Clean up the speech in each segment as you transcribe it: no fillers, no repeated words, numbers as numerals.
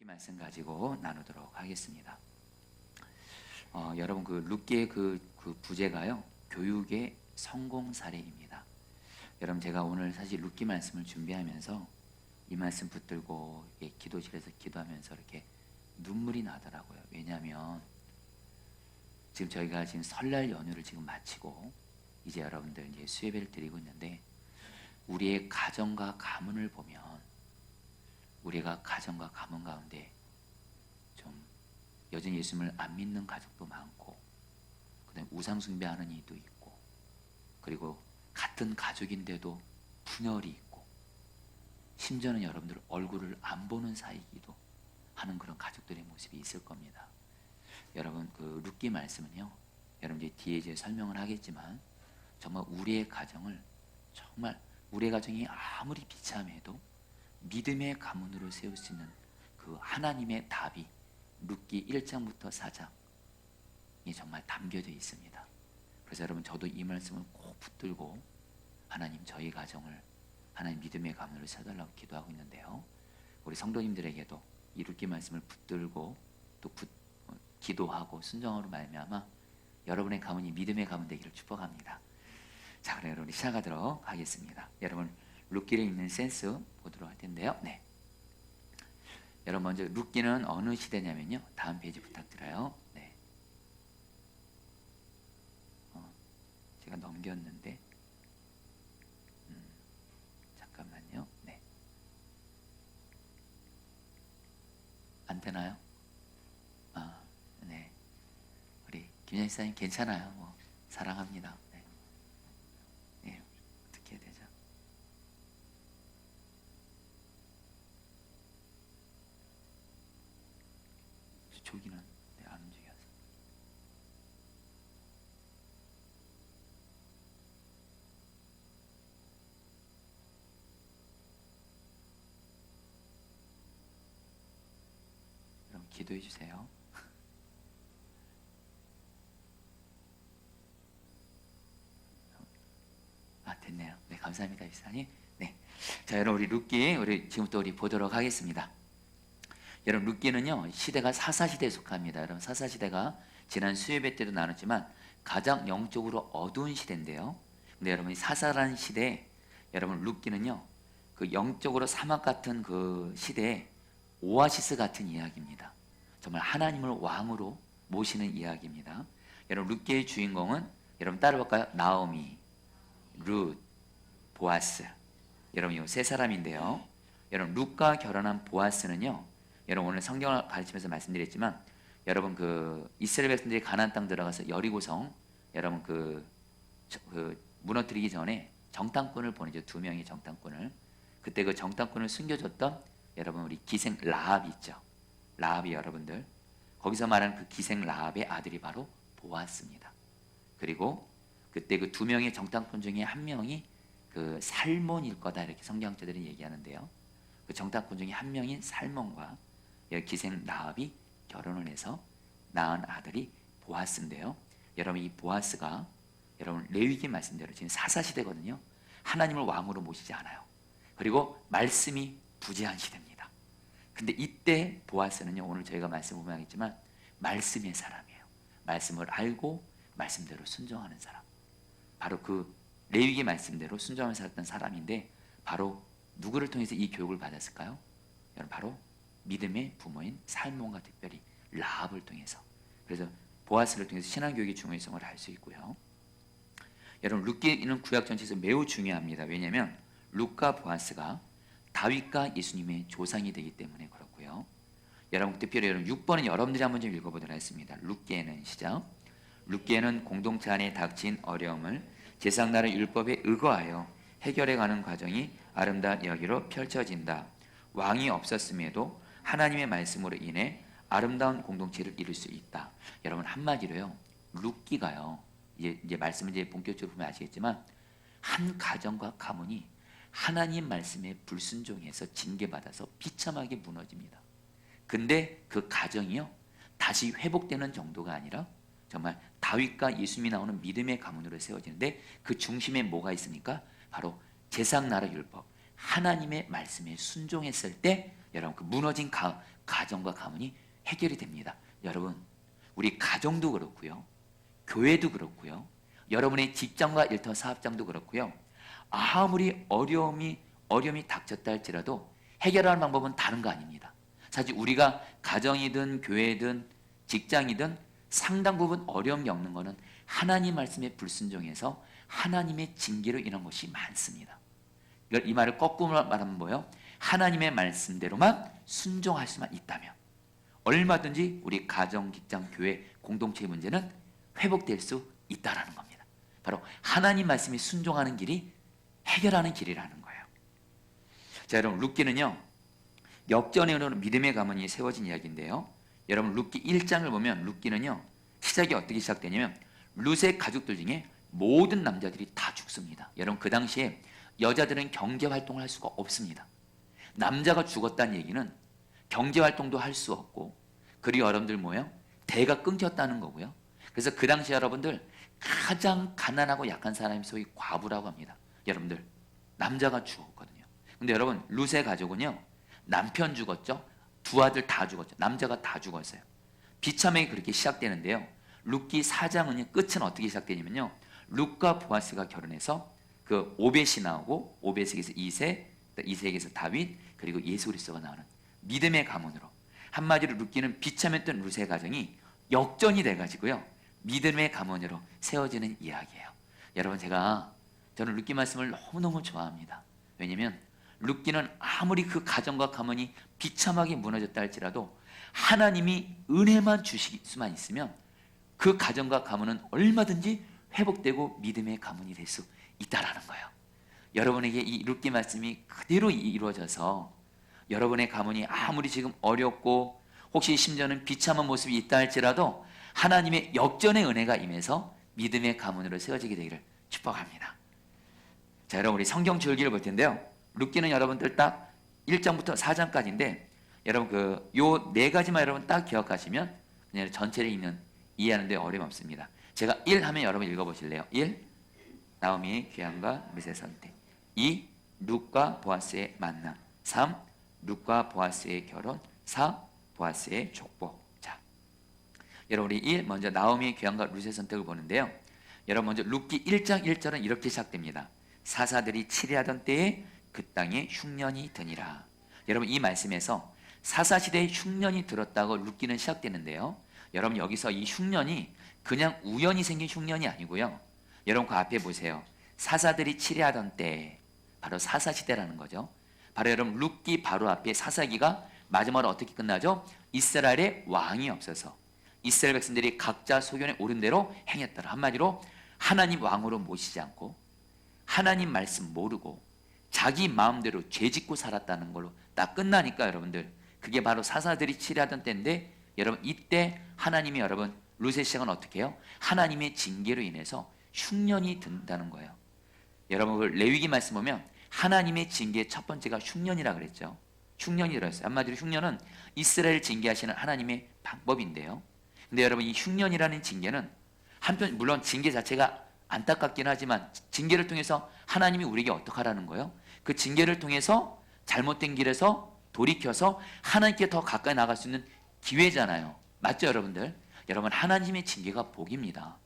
룻기 말씀 가지고 나누도록 하겠습니다. 여러분 그 룻기의 그 부제가요, 교육의 성공 사례입니다. 여러분 제가 오늘 사실 룻기 말씀을 준비하면서 이 말씀 붙들고 기도실에서 기도하면서 이렇게 눈물이 나더라고요. 왜냐하면 지금 저희가 지금 설날 연휴를 지금 마치고 이제 여러분들 이제 수예배를 드리고 있는데, 우리의 가정과 가문을 보면 우리가 가정과 가문 가운데 좀 여전히 예수님을 안 믿는 가족도 많고, 그다음에 우상 숭배하는 이도 있고, 그리고 같은 가족인데도 분열이 있고, 심지어는 여러분들 얼굴을 안 보는 사이기도 하는 그런 가족들의 모습이 있을 겁니다. 여러분 그 룻기 말씀은요, 여러분 이제 뒤에 이제 설명을 하겠지만, 정말 우리의 가정을, 정말 우리의 가정이 아무리 비참해도 믿음의 가문으로 세울 수 있는 그 하나님의 답이 룻기 1장부터 4장에 정말 담겨져 있습니다. 그래서 여러분 저도 이 말씀을 꼭 붙들고 하나님 저희 가정을 하나님 믿음의 가문으로 세워달라고 기도하고 있는데요, 우리 성도님들에게도 이 룻기 말씀을 붙들고 또 기도하고 순종으로 말미암아 여러분의 가문이 믿음의 가문 되기를 축복합니다. 자, 그럼 여러분 시작하도록 하겠습니다. 여러분 룻기를 읽는 센스 보도록 할 텐데요. 네. 여러분 먼저 룻기는 어느 시대냐면요, 다음 페이지 부탁드려요. 네. 제가 넘겼는데 잠깐만요. 네. 안 되나요? 네. 우리 김영희 사님 괜찮아요. 뭐 사랑합니다. 네. 네. 어떻게 해야 되죠? 저기는 안 움직여서. 여러분 기도해 주세요. 됐네요. 네, 감사합니다, 이사님. 네, 자 여러분 우리 룻기 우리 지금부터 우리 보도록 하겠습니다. 여러분 룻기는요 시대가 사사시대에 속합니다. 여러분 사사시대가 지난 수요예배 때도 나눴지만 가장 영적으로 어두운 시대인데요, 근데 여러분 이 사사라는 시대에 여러분 룻기는요 그 영적으로 사막 같은 그 시대에 오아시스 같은 이야기입니다. 정말 하나님을 왕으로 모시는 이야기입니다. 여러분 룻기의 주인공은 여러분 따라볼까요? 나오미, 룻, 보아스. 여러분 이 세 사람인데요, 여러분 룻과 결혼한 보아스는요, 여러분 오늘 성경을 가르치면서 말씀드렸지만, 여러분 그 이스라엘 백성들이 가나안 땅 들어가서 여리고성 여러분 그 무너뜨리기 전에 정탐꾼을 보내죠. 2명의 정탐꾼을. 그때 그 정탐꾼을 숨겨줬던 여러분 우리 기생 라합 있죠. 라합이 여러분들 거기서 말하는 그 기생 라합의 아들이 바로 보아스입니다. 그리고 그때 그 2명의 정탐꾼 중에 한 명이 그 살몬일 거다, 이렇게 성경학자들이 얘기하는데요, 그 정탐꾼 중에 한 명인 살몬과 기생 라합이 결혼을 해서 낳은 아들이 보아스인데요, 여러분 이 보아스가 여러분 레위기 말씀대로 지금 사사시대거든요, 하나님을 왕으로 모시지 않아요. 그리고 말씀이 부재한 시대입니다. 근데 이때 보아스는요, 오늘 저희가 말씀 보면 하겠지만 말씀의 사람이에요. 말씀을 알고 말씀대로 순종하는 사람, 바로 그 레위기 말씀대로 순종하며 살았던 사람인데, 바로 누구를 통해서 이 교육을 받았을까요? 여러분 바로 믿음의 부모인 살몬과 특별히 라합을 통해서. 그래서 보아스를 통해서 신앙교육의 중요성을 알 수 있고요. 여러분 룻기는 구약 전체에서 매우 중요합니다. 왜냐하면 룻과 보아스가 다윗과 예수님의 조상이 되기 때문에 그렇고요. 여러분 특별히 여러분 6번은 여러분들이 한번 좀 읽어보도록 하겠습니다. 룻기에는 시작. 룻기에는 공동체 안에 닥친 어려움을 제사장나라의 율법에 의거하여 해결해가는 과정이 아름다운 이야기로 펼쳐진다. 왕이 없었음에도 하나님의 말씀으로 인해 아름다운 공동체를 이룰 수 있다. 여러분 한마디로요, 룻기가요 이제 말씀을 이제 본격적으로 보면 아시겠지만, 한 가정과 가문이 하나님 말씀에 불순종해서 징계받아서 비참하게 무너집니다. 근데 그 가정이요 다시 회복되는 정도가 아니라 정말 다윗과 예수님이 나오는 믿음의 가문으로 세워지는데, 그 중심에 뭐가 있습니까? 바로 제사장 나라 율법, 하나님의 말씀에 순종했을 때 여러분 그 무너진 가정과 가문이 해결이 됩니다. 여러분 우리 가정도 그렇고요, 교회도 그렇고요, 여러분의 직장과 일터 사업장도 그렇고요. 아무리 어려움이 닥쳤다 할지라도 해결하는 방법은 다른 거 아닙니다. 사실 우리가 가정이든 교회든 직장이든 상당 부분 어려움이 없는 것은 하나님 말씀에 불순종해서 하나님의 징계로 인한 것이 많습니다. 이 말을 거꾸로 말하면 뭐예요? 하나님의 말씀대로만 순종할 수만 있다면 얼마든지 우리 가정, 직장, 교회, 공동체의 문제는 회복될 수 있다라는 겁니다. 바로 하나님 말씀에 순종하는 길이 해결하는 길이라는 거예요. 자, 여러분 룻기는요, 역전에 오는 믿음의 가문이 세워진 이야기인데요. 여러분 룻기 1장을 보면 룻기는요, 시작이 어떻게 시작되냐면 룻의 가족들 중에 모든 남자들이 다 죽습니다. 여러분 그 당시에 여자들은 경제 활동을 할 수가 없습니다. 남자가 죽었다는 얘기는 경제 활동도 할 수 없고, 그리고 여러분들 뭐예요? 대가 끊겼다는 거고요. 그래서 그 당시 여러분들 가장 가난하고 약한 사람이 소위 과부라고 합니다. 여러분들 남자가 죽었거든요. 근데 여러분 룻의 가족은요, 남편 죽었죠, 두 아들 다 죽었죠, 남자가 다 죽었어요. 비참하게 그렇게 시작되는데요. 룻기 4장은 끝은 어떻게 시작되냐면요, 룻과 보아스가 결혼해서 그 오벳이 나오고, 오벳에게서 이세, 이세에게서 다윗, 그리고 예수 그리스도가 나오는 믿음의 가문으로, 한마디로 룻기는 비참했던 룻의 가정이 역전이 돼가지고요, 믿음의 가문으로 세워지는 이야기예요. 여러분 저는 룻기 말씀을 너무너무 좋아합니다. 왜냐하면 룻기는 아무리 그 가정과 가문이 비참하게 무너졌다 할지라도 하나님이 은혜만 주실 수만 있으면 그 가정과 가문은 얼마든지 회복되고 믿음의 가문이 될 수 있다라는 거예요. 여러분에게 이 룻기 말씀이 그대로 이루어져서 여러분의 가문이 아무리 지금 어렵고 혹시 심지어는 비참한 모습이 있다 할지라도 하나님의 역전의 은혜가 임해서 믿음의 가문으로 세워지게 되기를 축복합니다. 자, 여러분 우리 성경 줄기를 볼 텐데요. 룻기는 여러분들 딱 1장부터 4장까지인데 여러분 요 네 가지만 여러분 딱 기억하시면 그냥 전체를 읽는 이해하는 데 어려움 없습니다. 제가 1 하면 여러분 읽어보실래요? 1. 나오미의 귀함과 룻의 선택. 2. 룻과 보아스의 만남. 3. 룻과 보아스의 결혼. 4. 보아스의 족보. 자, 여러분 우리 1 먼저 나오미의 귀함과 룻의 선택을 보는데요. 여러분 먼저 룻기 1장 1절은 이렇게 시작됩니다. 사사들이 치리하던 때에 그 땅에 흉년이 드니라. 여러분 이 말씀에서 사사시대에 흉년이 들었다고 룻기는 시작되는데요. 여러분 여기서 이 흉년이 그냥 우연히 생긴 흉년이 아니고요. 여러분 그 앞에 보세요. 사사들이 치리하던 때, 바로 사사시대라는 거죠. 바로 여러분 룻기 바로 앞에 사사기가 마지막으로 어떻게 끝나죠? 이스라엘의 왕이 없어서 이스라엘 백성들이 각자 소견에 오른 대로 행했더라. 한마디로 하나님 왕으로 모시지 않고 하나님 말씀 모르고 자기 마음대로 죄짓고 살았다는 걸로 딱 끝나니까 여러분들 그게 바로 사사들이 치리하던 때인데, 여러분 이때 하나님이 여러분 룻의 시작은 어떻게 해요? 하나님의 징계로 인해서 흉년이 든다는 거예요. 여러분 그 레위기 말씀 보면 하나님의 징계의 첫 번째가 흉년이라 그랬죠. 흉년이 들어있어요. 한마디로 흉년은 이스라엘 징계하시는 하나님의 방법인데요. 근데 여러분 이 흉년이라는 징계는 한편 물론 징계 자체가 안타깝긴 하지만 징계를 통해서 하나님이 우리에게 어떻게 하라는 거예요? 그 징계를 통해서 잘못된 길에서 돌이켜서 하나님께 더 가까이 나갈 수 있는 기회잖아요. 맞죠 여러분들? 여러분 하나님의 징계가 복입니다.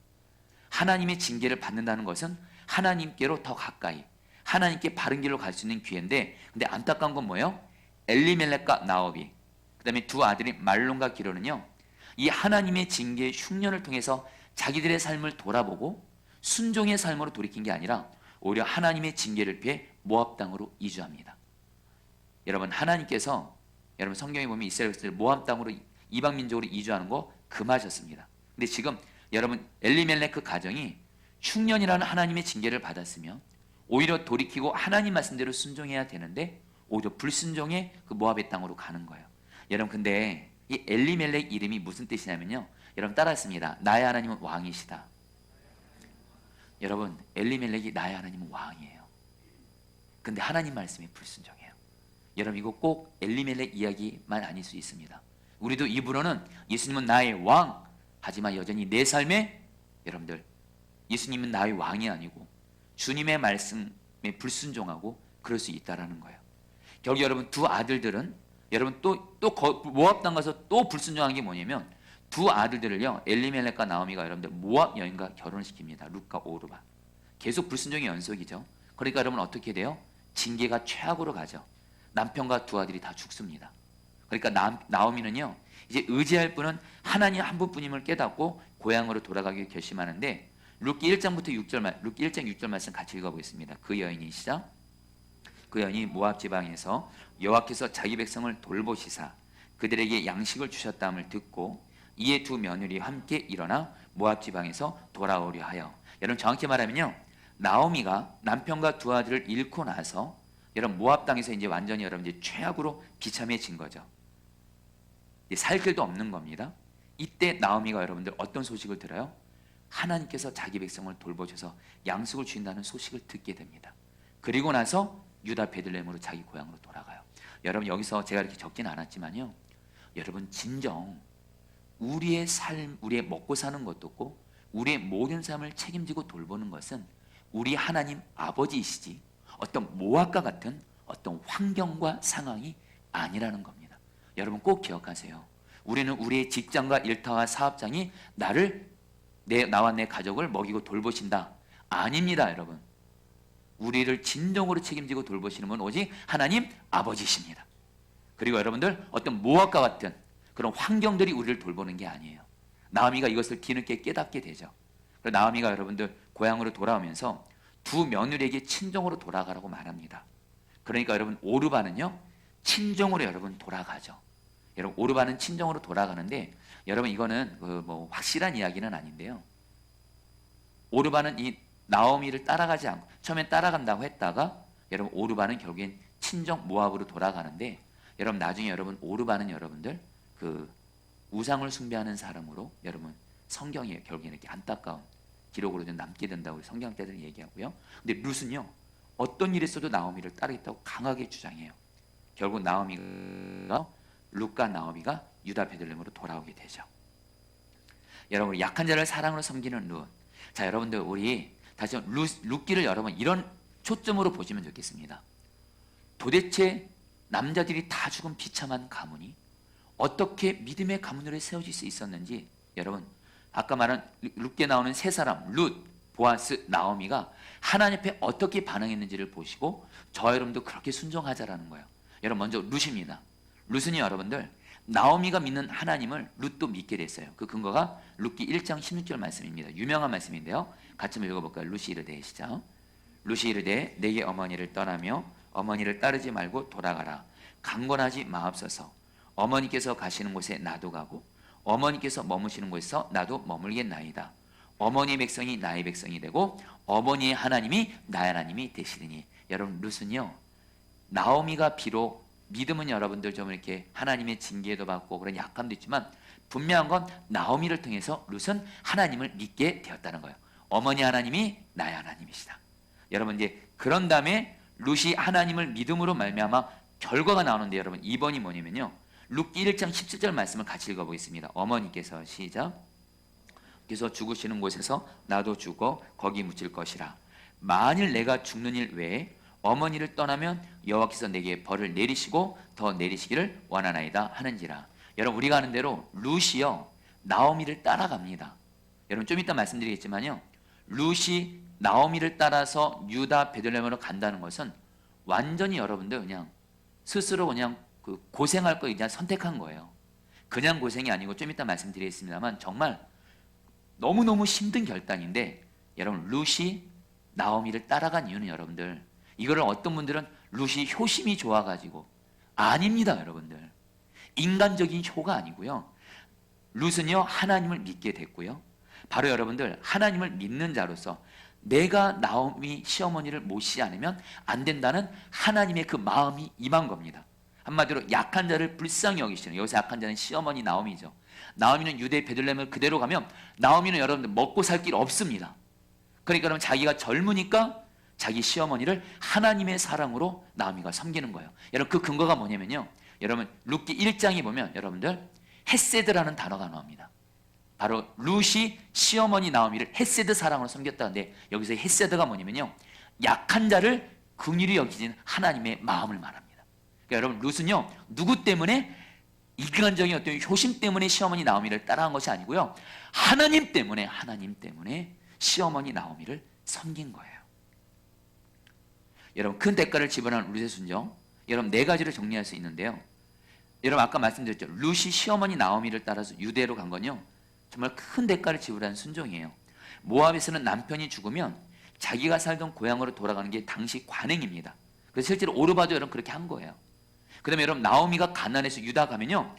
하나님의 징계를 받는다는 것은 하나님께로 더 가까이 하나님께 바른 길로 갈 수 있는 기회인데, 근데 안타까운 건 뭐예요? 엘리멜렉과 나오비, 그 다음에 두 아들인 말론과 기로는요, 이 하나님의 징계의 흉년을 통해서 자기들의 삶을 돌아보고 순종의 삶으로 돌이킨 게 아니라 오히려 하나님의 징계를 피해 모압 땅으로 이주합니다. 여러분 하나님께서 여러분 성경에 보면 이스라엘 백성들 모압 땅으로 이방 민족으로 이주하는 거 금하셨습니다. 근데 지금 여러분 엘리멜렉 가정이 흉년이라는 하나님의 징계를 받았으면 오히려 돌이키고 하나님 말씀대로 순종해야 되는데 오히려 불순종의 그 모압의 땅으로 가는 거예요. 여러분 근데 이 엘리멜렉 이름이 무슨 뜻이냐면요, 여러분 따라했습니다. 나의 하나님은 왕이시다. 여러분 엘리멜렉이 나의 하나님은 왕이에요. 근데 하나님 말씀에 불순종해요. 여러분 이거 꼭 엘리멜렉 이야기만 아닐 수 있습니다. 우리도 입으로는 예수님은 나의 왕, 하지만 여전히 내 삶에 여러분들 예수님은 나의 왕이 아니고 주님의 말씀에 불순종하고 그럴 수 있다라는 거예요. 결국 여러분 두 아들들은 여러분 모압 땅 가서 또 불순종한 게 뭐냐면 두 아들들을요 엘리멜렉과 나오미가 여러분들 모압 여인과 결혼을 시킵니다. 룻과 오르바. 계속 불순종의 연속이죠. 그러니까 여러분 어떻게 돼요? 징계가 최악으로 가죠. 남편과 두 아들이 다 죽습니다. 그러니까 나오미는요 이제 의지할 분은 하나님 한 분뿐임을 깨닫고 고향으로 돌아가기 결심하는데 룻기 1장부터 6절 룻기 1장 6절 말씀 같이 읽어보겠습니다. 그 여인이 시작. 그 여인이 모압 지방에서 여호와께서 자기 백성을 돌보시사 그들에게 양식을 주셨다함을 듣고 이에 두 며느리 함께 일어나 모압 지방에서 돌아오려 하여. 여러분 정확히 말하면요 나오미가 남편과 두 아들을 잃고 나서 여러분 모압 땅에서 이제 완전히 여러분 이제 최악으로 비참해진 거죠. 살 길도 없는 겁니다. 이때 나오미가 여러분들 어떤 소식을 들어요? 하나님께서 자기 백성을 돌보셔서 양식을 주신다는 소식을 듣게 됩니다. 그리고 나서 유다 베들레헴으로 자기 고향으로 돌아가요. 여러분 여기서 제가 이렇게 적지는 않았지만요. 여러분 진정 우리의 삶, 우리의 먹고 사는 것도 없고 우리의 모든 삶을 책임지고 돌보는 것은 우리 하나님 아버지이시지 어떤 모압과 같은 어떤 환경과 상황이 아니라는 겁니다. 여러분 꼭 기억하세요. 우리는 우리의 직장과 일터와 사업장이 나와 내 가족을 먹이고 돌보신다. 아닙니다, 여러분. 우리를 진정으로 책임지고 돌보시는 분은 오직 하나님 아버지십니다. 그리고 여러분들 어떤 모압과 같은 그런 환경들이 우리를 돌보는 게 아니에요. 나오미가 이것을 뒤늦게 깨닫게 되죠. 나오미가 여러분들 고향으로 돌아오면서 두 며느리에게 친정으로 돌아가라고 말합니다. 그러니까 여러분 오르바는요 친정으로 여러분 돌아가죠. 여러분 오르바는 친정으로 돌아가는데 여러분 이거는 뭐 확실한 이야기는 아닌데요. 오르바는 이 나오미를 따라가지 않고 처음엔 따라간다고 했다가 여러분 오르바는 결국엔 친정 모압으로 돌아가는데 여러분 나중에 여러분 오르바는 여러분들 그 우상을 숭배하는 사람으로 여러분 성경에 결국엔 이렇게 안타까운 기록으로 좀 남게 된다고 성경 때들은 얘기하고요. 근데 룻은요 어떤 일이 있어도 나오미를 따르겠다고 강하게 주장해요. 결국 룻과 나오미가 유다 베들레헴으로 돌아오게 되죠. 여러분 약한 자를 사랑으로 섬기는 룻. 자 여러분들 우리 다시 룻기를 여러분 이런 초점으로 보시면 좋겠습니다. 도대체 남자들이 다 죽은 비참한 가문이 어떻게 믿음의 가문으로 세워질 수 있었는지 여러분 아까 말한 룻기에 나오는 세 사람 룻, 보아스, 나오미가 하나님 앞에 어떻게 반응했는지를 보시고 저 여러분도 그렇게 순종하자라는 거예요. 여러분 먼저 룻입니다. 룻은요 여러분들 나오미가 믿는 하나님을 룻도 믿게 됐어요. 그 근거가 룻기 1장 16절 말씀입니다. 유명한 말씀인데요. 같이 한번 읽어볼까요? 룻이 이르되 시작. 룻이 이르되 내게 어머니를 떠나며 어머니를 따르지 말고 돌아가라. 강권하지 마옵소서. 어머니께서 가시는 곳에 나도 가고 어머니께서 머무시는 곳에서 나도 머물겠나이다. 어머니의 백성이 나의 백성이 되고 어머니의 하나님이 나의 하나님이 되시리니. 여러분 룻은요 나오미가 비록 믿음은 여러분들 좀 이렇게 하나님의 징계도 받고 그런 약함도 있지만 분명한 건 나오미를 통해서 룻은 하나님을 믿게 되었다는 거예요. 어머니 하나님이 나의 하나님이시다. 여러분 이제 그런 다음에 룻이 하나님을 믿음으로 말미암아 결과가 나오는데 여러분 2번이 뭐냐면요. 룻기 1장 17절 말씀을 같이 읽어보겠습니다. 어머니께서 시작. 그래서 죽으시는 곳에서 나도 죽어 거기 묻힐 것이라. 만일 내가 죽는 일 외에 어머니를 떠나면 여호와께서 내게 벌을 내리시고 더 내리시기를 원하나이다 하는지라. 여러분 우리가 아는 대로 룻이요 나오미를 따라갑니다. 여러분 좀 이따 말씀드리겠지만요. 룻이 나오미를 따라서 유다 베들레헴으로 간다는 것은 완전히 여러분들 그냥 스스로 그냥 그 고생할 거 그냥 선택한 거예요. 그냥 고생이 아니고 좀 이따 말씀드리겠습니다만 정말 너무너무 힘든 결단인데 여러분 룻이 나오미를 따라간 이유는 여러분들 이거를 어떤 분들은 룻이 효심이 좋아가지고 아닙니다. 여러분들 인간적인 효가 아니고요. 룻은요 하나님을 믿게 됐고요. 바로 여러분들 하나님을 믿는 자로서 내가 나오미 시어머니를 모시지 않으면 안 된다는 하나님의 그 마음이 임한 겁니다. 한마디로 약한 자를 불쌍히 여기시는, 여기서 약한 자는 시어머니 나오미죠. 나오미는 유대 베들레헴을 그대로 가면 나오미는 여러분들 먹고 살 길 없습니다. 그러니까 여러분 자기가 젊으니까 자기 시어머니를 하나님의 사랑으로 나오미가 섬기는 거예요. 여러분 그 근거가 뭐냐면요. 여러분 룻기 1장에 보면 여러분들 헤세드라는 단어가 나옵니다. 바로 룻이 시어머니 나오미를 헤세드 사랑으로 섬겼다는데 여기서 헤세드가 뭐냐면요. 약한 자를 긍휼히 여기는 하나님의 마음을 말합니다. 그러니까 여러분 룻은요 누구 때문에 인간적인 어떤 효심 때문에 시어머니 나오미를 따라한 것이 아니고요, 하나님 때문에 시어머니 나오미를 섬긴 거예요. 여러분 큰 대가를 지불한 룻의 순종, 여러분 네 가지를 정리할 수 있는데요. 여러분 아까 말씀드렸죠. 룻이 시어머니 나오미를 따라서 유대로 간 건요 정말 큰 대가를 지불한 순종이에요. 모압에서는 남편이 죽으면 자기가 살던 고향으로 돌아가는 게 당시 관행입니다. 그래서 실제로 오르바도 여러분 그렇게 한 거예요. 그 다음에 여러분 나오미가 가나안에서 유다 가면요,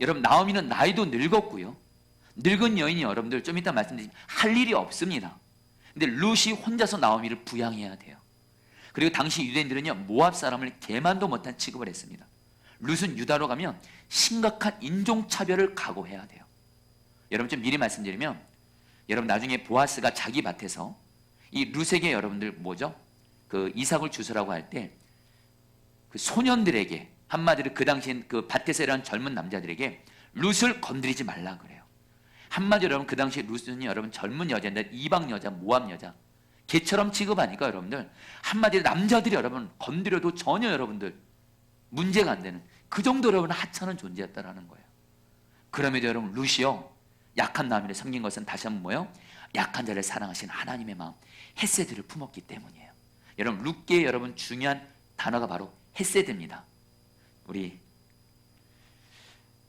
여러분 나오미는 나이도 늙었고요, 늙은 여인이 여러분들 좀 이따 말씀드리지만 할 일이 없습니다. 근데 룻이 혼자서 나오미를 부양해야 돼요. 그리고 당시 유대인들은요 모압 사람을 개만도 못한 취급을 했습니다. 룻은 유다로 가면 심각한 인종차별을 각오해야 돼요. 여러분 좀 미리 말씀드리면, 여러분 나중에 보아스가 자기 밭에서 이 룻에게 여러분들 뭐죠? 그 이삭을 주스라고 할 때 그 소년들에게 한마디로 그 당시 그 밭에서 일하는 젊은 남자들에게 룻을 건드리지 말라 그래요. 한마디로 여러분 그 당시 룻은 여러분 젊은 여자인데 이방 여자, 모압 여자 개처럼 취급하니까 여러분들 한마디로 남자들이 여러분 건드려도 전혀 여러분들 문제가 안 되는 그 정도로 여러분 하찮은 존재였다라는 거예요. 그럼에도 여러분 룻이요 약한 나오미를 섬긴 것은 다시 한번 뭐예요? 약한 자를 사랑하신 하나님의 마음 헤세드를 품었기 때문이에요. 여러분 룻계의 여러분 중요한 단어가 바로 헤세드입니다. 우리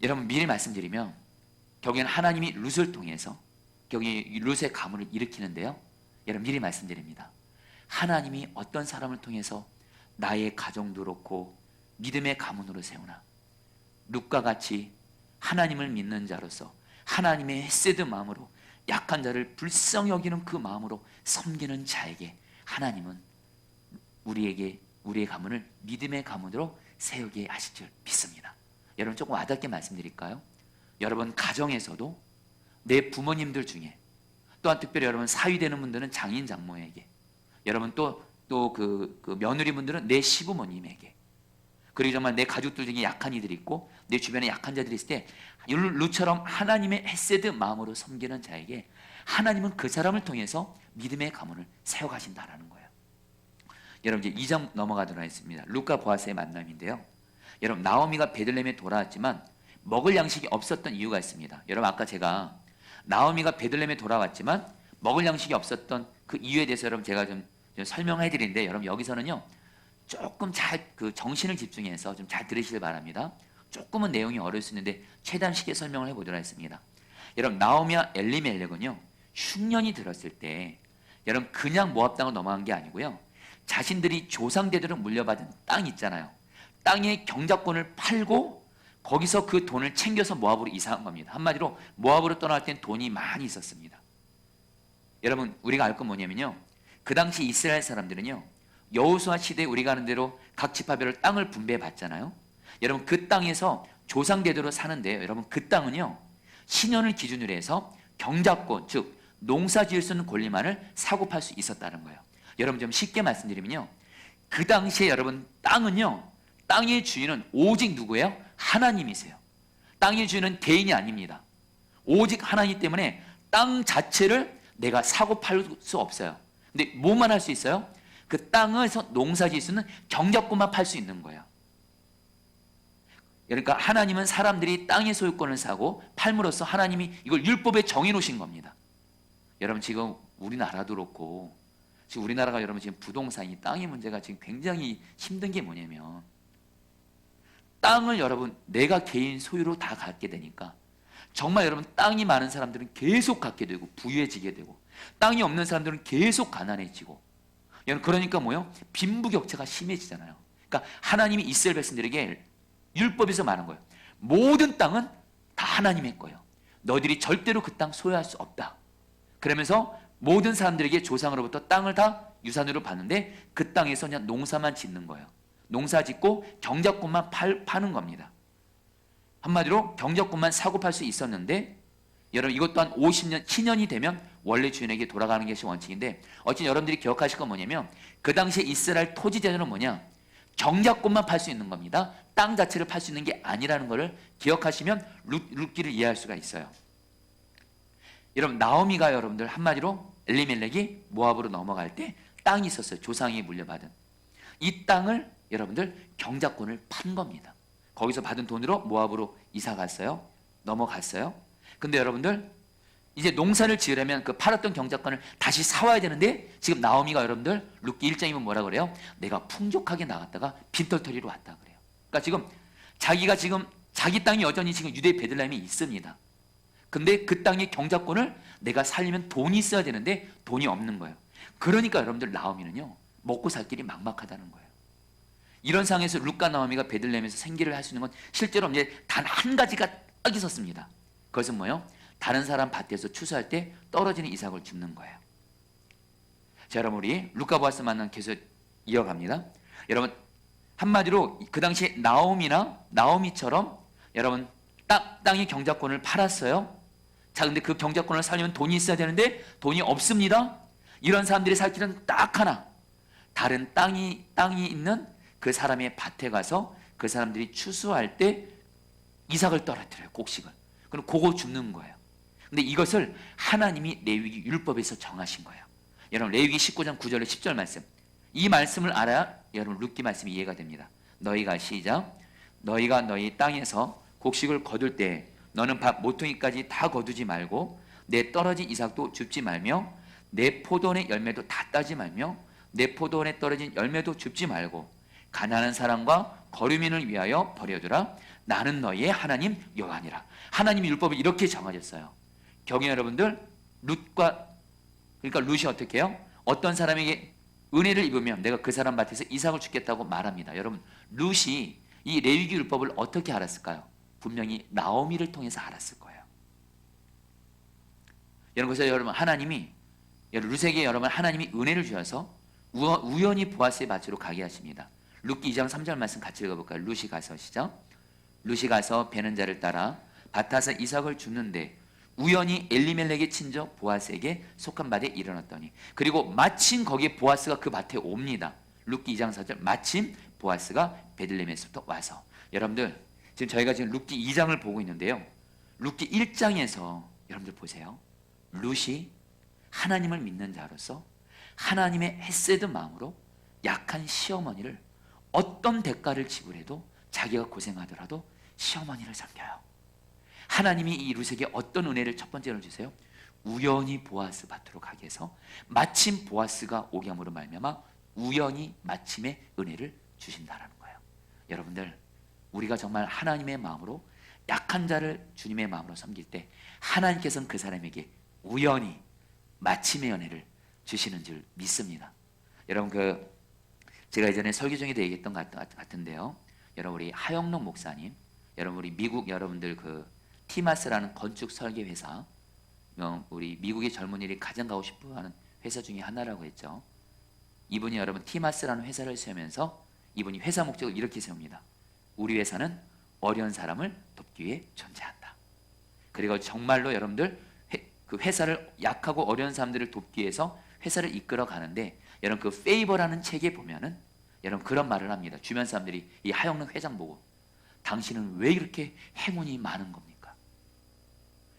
여러분 미리 말씀드리면 결국에는 하나님이 룻을 통해서 결국에 룻의 가문을 일으키는데요, 여러분 미리 말씀드립니다. 하나님이 어떤 사람을 통해서 나의 가정도 그렇고 믿음의 가문으로 세우나 룻과 같이 하나님을 믿는 자로서 하나님의 헤세드 마음으로 약한 자를 불쌍히 여기는 그 마음으로 섬기는 자에게 하나님은 우리의 가문을 믿음의 가문으로 세우게 하실 줄 믿습니다. 여러분 조금 와닿게 말씀드릴까요? 여러분 가정에서도 내 부모님들 중에 또한 특별히 여러분 사위 되는 분들은 장인 장모에게, 여러분 또 그 며느리분들은 내 시부모님에게, 그리고 정말 내 가족들 중에 약한 이들이 있고 내 주변에 약한 자들이 있을 때 룻처럼 하나님의 헤세드 마음으로 섬기는 자에게 하나님은 그 사람을 통해서 믿음의 가문을 세워가신다라는 거예요. 여러분 이제 2장 넘어가도록 하겠습니다. 룻과 보아스의 만남인데요, 여러분 나오미가 베들레헴에 돌아왔지만 먹을 양식이 없었던 이유가 있습니다. 여러분 아까 제가 나오미가 베들레헴에 돌아왔지만 먹을 양식이 없었던 그 이유에 대해서 여러분 제가 좀 설명해 드리는데, 여러분 여기서는요 조금 잘 그 정신을 집중해서 좀 잘 들으시길 바랍니다. 조금은 내용이 어려울 수 있는데 최대한 쉽게 설명을 해보도록 하겠습니다. 여러분 나오미와 엘리멜렉은요 흉년이 들었을 때 여러분 그냥 모압 땅을 넘어간 게 아니고요, 자신들이 조상대대로 물려받은 땅 있잖아요, 땅의 경작권을 팔고 거기서 그 돈을 챙겨서 모압으로 이사한 겁니다. 한마디로 모압으로 떠날 땐 돈이 많이 있었습니다. 여러분 우리가 알 건 뭐냐면요, 그 당시 이스라엘 사람들은요 여호수아 시대에 우리가 아는 대로 각 지파별로 땅을 분배받잖아요. 여러분 그 땅에서 조상대대로 사는데요, 여러분 그 땅은요 신년을 기준으로 해서 경작권, 즉 농사 지을 수 있는 권리만을 사고 팔 수 있었다는 거예요. 여러분 좀 쉽게 말씀드리면요, 그 당시에 여러분 땅은요, 땅의 주인은 오직 누구예요? 하나님이세요. 땅의 주인은 개인이 아닙니다. 오직 하나님 때문에 땅 자체를 내가 사고 팔 수 없어요. 근데 뭐만 할 수 있어요? 그 땅에서 농사 지을 수 있는 경작권만 팔 수 있는 거예요. 그러니까 하나님은 사람들이 땅의 소유권을 사고 팔므로써 하나님이 이걸 율법에 정해놓으신 겁니다. 여러분 지금 우리나라도 그렇고 지금 우리나라가 여러분 지금 부동산이 땅의 문제가 지금 굉장히 힘든 게 뭐냐면, 땅을 여러분 내가 개인 소유로 다 갖게 되니까 정말 여러분 땅이 많은 사람들은 계속 갖게 되고 부유해지게 되고, 땅이 없는 사람들은 계속 가난해지고, 여러분 그러니까 뭐요? 빈부격차가 심해지잖아요. 그러니까 하나님이 이스라엘 백성들에게 율법에서 말한 거예요. 모든 땅은 다 하나님의 거예요. 너희들이 절대로 그 땅 소유할 수 없다. 그러면서 모든 사람들에게 조상으로부터 땅을 다 유산으로 받는데 그 땅에서 그냥 농사만 짓는 거예요. 농사 짓고 경작권만 파는 겁니다. 한마디로 경작권만 사고 팔 수 있었는데, 여러분 이것 또한 50년, 7년이 되면 원래 주인에게 돌아가는 것이 원칙인데, 어쨌든 여러분들이 기억하실 건 뭐냐면 그 당시에 이스라엘 토지 재산은 뭐냐? 경작권만 팔 수 있는 겁니다. 땅 자체를 팔 수 있는 게 아니라는 것을 기억하시면 룻기를 이해할 수가 있어요. 여러분 나오미가 여러분들 한마디로 엘리멜렉이 모압으로 넘어갈 때 땅이 있었어요. 조상이 물려받은 이 땅을 여러분들 경작권을 판 겁니다. 거기서 받은 돈으로 모압으로 이사 갔어요. 넘어갔어요. 근데 여러분들 이제 농사를 지으려면 그 팔았던 경작권을 다시 사와야 되는데 지금 나오미가 여러분들 룻기 1장이면 뭐라 그래요? 내가 풍족하게 나갔다가 빈털터리로 왔다 그래요. 그러니까 지금 자기가 지금 자기 땅이 여전히 지금 유대 베들레헴에 있습니다. 근데 그 땅의 경작권을 내가 살리면 돈이 있어야 되는데 돈이 없는 거예요. 그러니까 여러분들 나오미는요 먹고 살 길이 막막하다는 거예요. 이런 상황에서 룻과 나오미가 베들레헴에서 생계를 할 수 있는 건 실제로 이제 단 한 가지가 딱 있었습니다. 그것은 뭐예요? 다른 사람 밭에서 추수할 때 떨어지는 이삭을 줍는 거예요. 자, 여러분 우리 룻과 보아스 만남 계속 이어갑니다. 여러분 한마디로 그 당시 나오미처럼 여러분 땅의 경작권을 팔았어요. 자, 근데 그 경작권을 살려면 돈이 있어야 되는데 돈이 없습니다. 이런 사람들이 살 길은 딱 하나. 다른 땅이 있는 그 사람의 밭에 가서 그 사람들이 추수할 때 이삭을 떨어뜨려요. 곡식을. 그럼 그거 줍는 거예요. 근데 이것을 하나님이 레위기 율법에서 정하신 거예요. 여러분 레위기 19장 9절에 10절 말씀. 이 말씀을 알아야 여러분 룻기 말씀이 이해가 됩니다. 너희가 시작. 너희가 너희 땅에서 곡식을 거둘 때 너는 밭 모퉁이까지 다 거두지 말고 내 떨어진 이삭도 줍지 말며 내 포도원의 열매도 다 따지 말며 내 포도원에 떨어진 열매도 줍지 말고 가난한 사람과 거류민을 위하여 버려두라. 나는 너희의 하나님 여호와니라. 하나님이 율법을 이렇게 정하셨어요. 경외 여러분들 그러니까 룻이 어떻게 해요? 어떤 사람에게 은혜를 입으면 내가 그 사람 밭에서 이삭을 주겠다고 말합니다. 여러분 룻이 이 레위기 율법을 어떻게 알았을까요? 분명히 나오미를 통해서 알았을 거예요. 여러분 그래서 여러분 룻에게 여러분 하나님이 은혜를 주셔서 우연히 보아스의 밭으로 가게 하십니다. 룻기 2장 3절 말씀 같이 읽어볼까요? 룻이 가서 시작. 룻이 가서 베는 자를 따라 밭에서 이삭을 줍는데 우연히 엘리멜렉의 친족 보아스에게 속한 밭에 일어났더니 그리고 마침 거기에 보아스가 그 밭에 옵니다. 룻기 2장 4절 마침 보아스가 베들레헴에서부터 와서 여러분들 지금 저희가 지금 룻기 2장을 보고 있는데요. 룻기 1장에서 여러분들 보세요. 룻이 하나님을 믿는 자로서 하나님의 헤세드 마음으로 약한 시어머니를 어떤 대가를 지불해도 자기가 고생하더라도 시어머니를 섬겨요. 하나님이 이 룻에게 어떤 은혜를 첫 번째로 주세요? 우연히 보아스 밭으로 가게 해서 마침 보아스가 오게 함으로 말미암아 우연히 마침의 은혜를 주신다라는 거예요. 여러분들 우리가 정말 하나님의 마음으로 약한 자를 주님의 마음으로 섬길 때 하나님께서는 그 사람에게 우연히 마침의 은혜를 주시는 줄 믿습니다. 여러분 제가 예전에 설교 중에도 얘기했던 것 같은데요. 여러분 우리 하영록 목사님, 여러분 우리 미국 여러분들 티마스라는 건축 설계 회사, 우리 미국의 젊은이들이 가장 가고 싶어하는 회사 중에 하나라고 했죠. 이분이 여러분 티마스라는 회사를 세우면서 이분이 회사 목적을 이렇게 세웁니다. 우리 회사는 어려운 사람을 돕기 위해 존재한다. 그리고 정말로 여러분들 그 회사를 약하고 어려운 사람들을 돕기 위해서 회사를 이끌어 가는데 여러분 그 페이버라는 책에 보면은 여러분 그런 말을 합니다. 주변 사람들이 이 하영록 회장 보고 당신은 왜 이렇게 행운이 많은 겁니까?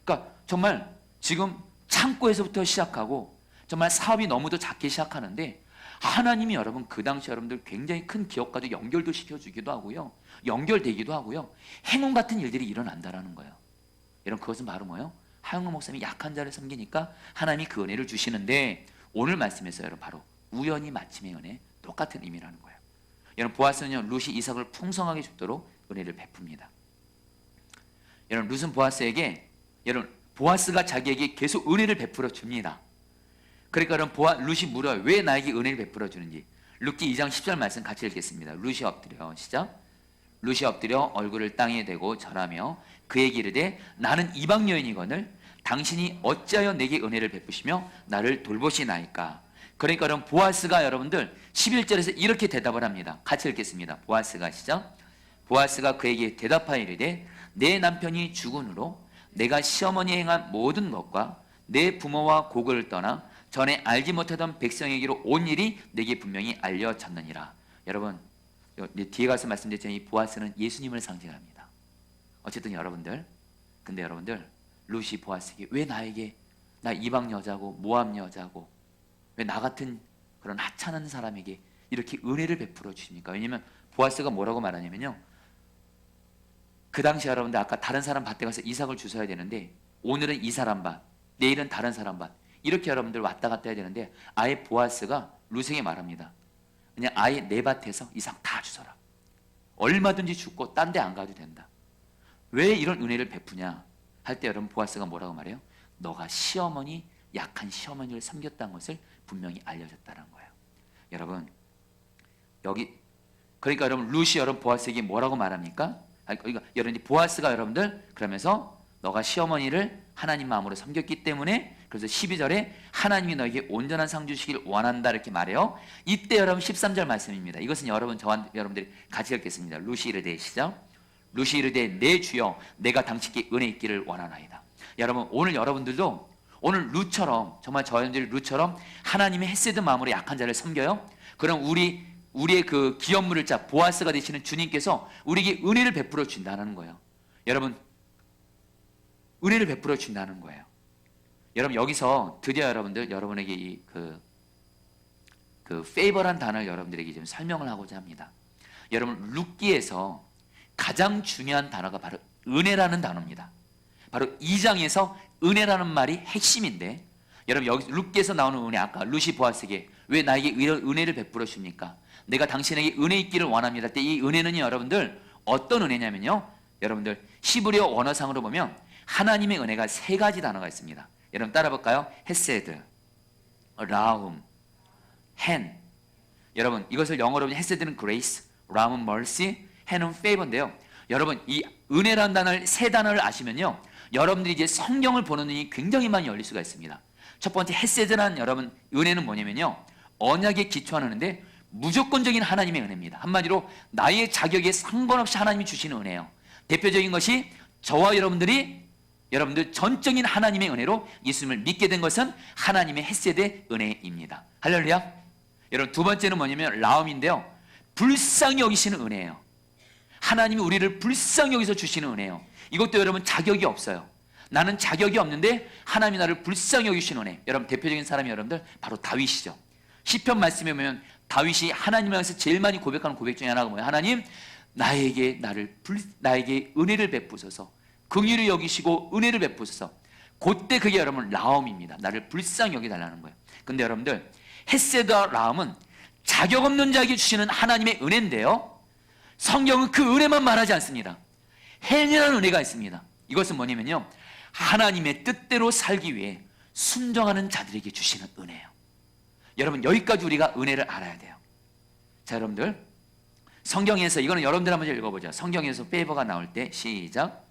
그러니까 정말 지금 창고에서부터 시작하고 정말 사업이 너무도 작게 시작하는데 하나님이 여러분 그 당시 여러분들 굉장히 큰 기업과도 연결도 시켜주기도 하고요. 연결되기도 하고요. 행운 같은 일들이 일어난다라는 거예요. 여러분 그것은 바로 뭐예요? 하영록 목사님이 약한 자를 섬기니까 하나님이 그 은혜를 주시는데 오늘 말씀에서 여러분 바로 우연히 마침의 은혜 똑같은 의미라는 거예요. 여러분 보아스는요 룻이 이삭을 풍성하게 줍도록 은혜를 베풉니다. 여러분 룻은 보아스에게 여러분 보아스가 자기에게 계속 은혜를 베풀어 줍니다. 그러니까 여러분 룻이 물어요. 왜 나에게 은혜를 베풀어 주는지. 룻기 2장 10절 말씀 같이 읽겠습니다. 룻이 엎드려 시작. 룻이 엎드려 얼굴을 땅에 대고 절하며 그에게 이르되 나는 이방 여인이거늘 당신이 어찌하여 내게 은혜를 베푸시며 나를 돌보시나이까. 그러니까 여러분 보아스가 여러분들 11절에서 이렇게 대답을 합니다. 같이 읽겠습니다. 보아스가 시작. 보아스가 그에게 대답하여 이르되 내 남편이 죽은 후로 내가 시어머니에 행한 모든 것과 내 부모와 고국을 떠나 전에 알지 못하던 백성에게로 온 일이 내게 분명히 알려졌느니라. 여러분 뒤에 가서 말씀드렸지만 이 보아스는 예수님을 상징합니다. 어쨌든 근데 여러분들 룻이 보아스에게 왜 나에게 나 이방 여자고 모압 여자고 왜 나 같은 그런 하찮은 사람에게 이렇게 은혜를 베풀어 주십니까? 왜냐하면 보아스가 뭐라고 말하냐면요, 그 당시 여러분들 아까 다른 사람 밭에 가서 이삭을 주워야 되는데 오늘은 이 사람 밭, 내일은 다른 사람 밭, 이렇게 여러분들 왔다 갔다 해야 되는데 아예 보아스가 루스에게 말합니다. 그냥 아예 내 밭에서 이삭 다 주워라. 얼마든지 죽고 딴 데 안 가도 된다. 왜 이런 은혜를 베푸냐 할 때 여러분 보아스가 뭐라고 말해요? 너가 시어머니, 약한 시어머니를 섬겼다는 것을 분명히 알려줬다는 거예요. 여러분 여기 그러니까 여러분 루시 여러분 보아스에게 뭐라고 말합니까? 그러니까 여러분 보아스가 여러분들 그러면서 너가 시어머니를 하나님 마음으로 섬겼기 때문에 그래서 12절에 하나님이 너에게 온전한 상 주시길 원한다 이렇게 말해요. 이때 여러분 13절 말씀입니다. 이것은 여러분 저와 여러분들이 같이 읽겠습니다. 루시 이르되 시작. 루시 이르되 내 주여 내가 당신께 은혜 있기를 원하나이다. 여러분 오늘 여러분들도 오늘 루처럼 정말 저희들이 루처럼 하나님의 헤세드 마음으로 약한 자를 섬겨요. 그럼 우리의 그 기업물을 자 보아스가 되시는 주님께서 우리에게 은혜를 베풀어 준다는 거예요. 여러분 은혜를 베풀어 준다는 거예요. 여러분 여기서 드디어 여러분들 여러분에게 이 페이버란 단어를 여러분들에게 좀 설명을 하고자 합니다. 여러분 룻기에서 가장 중요한 단어가 바로 은혜라는 단어입니다. 바로 2장에서 은혜라는 말이 핵심인데 여러분 여기 룻기에서 나오는 은혜 아까 루시 보아스에게 왜 나에게 은혜를 베풀어 줍니까? 내가 당신에게 은혜 있기를 원합니다. 때 이 은혜는요 여러분들 어떤 은혜냐면요 여러분들 히브리어 원어상으로 보면 하나님의 은혜가 세 가지 단어가 있습니다. 여러분 따라 볼까요? 헤세드, 라움, 헨. 여러분 이것을 영어로 보면 헤세드는 grace, 라움은 mercy, 헨은 favor인데요. 여러분 이 은혜라는 단어를 세 단어를 아시면요 여러분들이 이제 성경을 보는 눈이 굉장히 많이 열릴 수가 있습니다. 첫 번째 헤세드라는 여러분 은혜는 뭐냐면요 언약에 기초하는 은혜인데 무조건적인 하나님의 은혜입니다. 한마디로 나의 자격에 상관없이 하나님이 주시는 은혜예요. 대표적인 것이 저와 여러분들 전적인 하나님의 은혜로 예수님을 믿게 된 것은 하나님의 헤세드의 은혜입니다. 할렐루야. 여러분 두 번째는 뭐냐면 라움인데요 불쌍히 여기시는 은혜예요. 하나님이 우리를 불쌍히 여기서 주시는 은혜예요. 이것도 여러분 자격이 없어요. 나는 자격이 없는데 하나님이 나를 불쌍히 여기시는 은혜. 여러분 대표적인 사람이 여러분들 바로 다윗이죠. 시편 말씀에 보면 다윗이 하나님을 향해서 제일 많이 고백하는 고백 중에 하나가 뭐예요? 하나님 나에게 은혜를 베푸소서, 긍휼히 여기시고 은혜를 베푸소서. 그때 그게 여러분 라움입니다. 나를 불쌍히 여기달라는 거예요. 근데 여러분들 헤세드와 라움은 자격 없는 자에게 주시는 하나님의 은혜인데요 성경은 그 은혜만 말하지 않습니다. 헨이라는 은혜가 있습니다. 이것은 뭐냐면요 하나님의 뜻대로 살기 위해 순종하는 자들에게 주시는 은혜예요. 여러분 여기까지 우리가 은혜를 알아야 돼요. 자 여러분들 성경에서 이거는 여러분들 한번 읽어보죠. 성경에서 페이버가 나올 때 시작.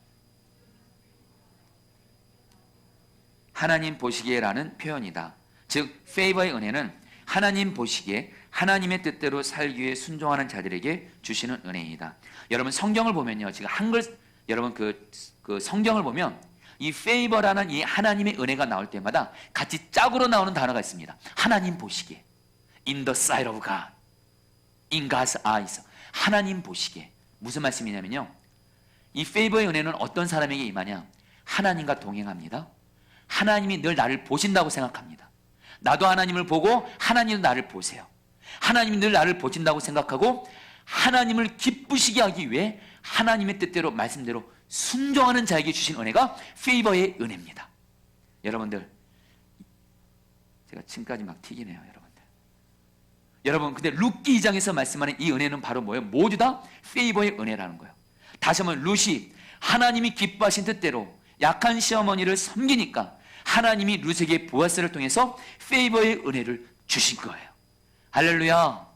하나님 보시기에라는 표현이다. 즉 페이버의 은혜는 하나님 보시기에 하나님의 뜻대로 살기 위해 순종하는 자들에게 주시는 은혜이다. 여러분 성경을 보면요 지금 한글 여러분 그 성경을 보면 이 페이버라는 이 하나님의 은혜가 나올 때마다 같이 짝으로 나오는 단어가 있습니다. 하나님 보시기에 in the sight of God, in God's eyes. 하나님 보시기에 무슨 말씀이냐면요 이 페이버의 은혜는 어떤 사람에게 임하냐 하나님과 동행합니다. 하나님이 늘 나를 보신다고 생각합니다. 나도 하나님을 보고 하나님도 나를 보세요. 하나님이 늘 나를 보신다고 생각하고 하나님을 기쁘시게 하기 위해 하나님의 뜻대로 말씀대로 순종하는 자에게 주신 은혜가 페이버의 은혜입니다. 여러분들 제가 침까지 막 튀기네요. 여러분 근데 룻기 2장에서 말씀하는 이 은혜는 바로 뭐예요? 모두 다 페이버의 은혜라는 거예요. 다시 한번 룻이 하나님이 기뻐하신 뜻대로 약한 시어머니를 섬기니까 하나님이 룻에게 보아스를 통해서 페이버의 은혜를 주신 거예요. 할렐루야.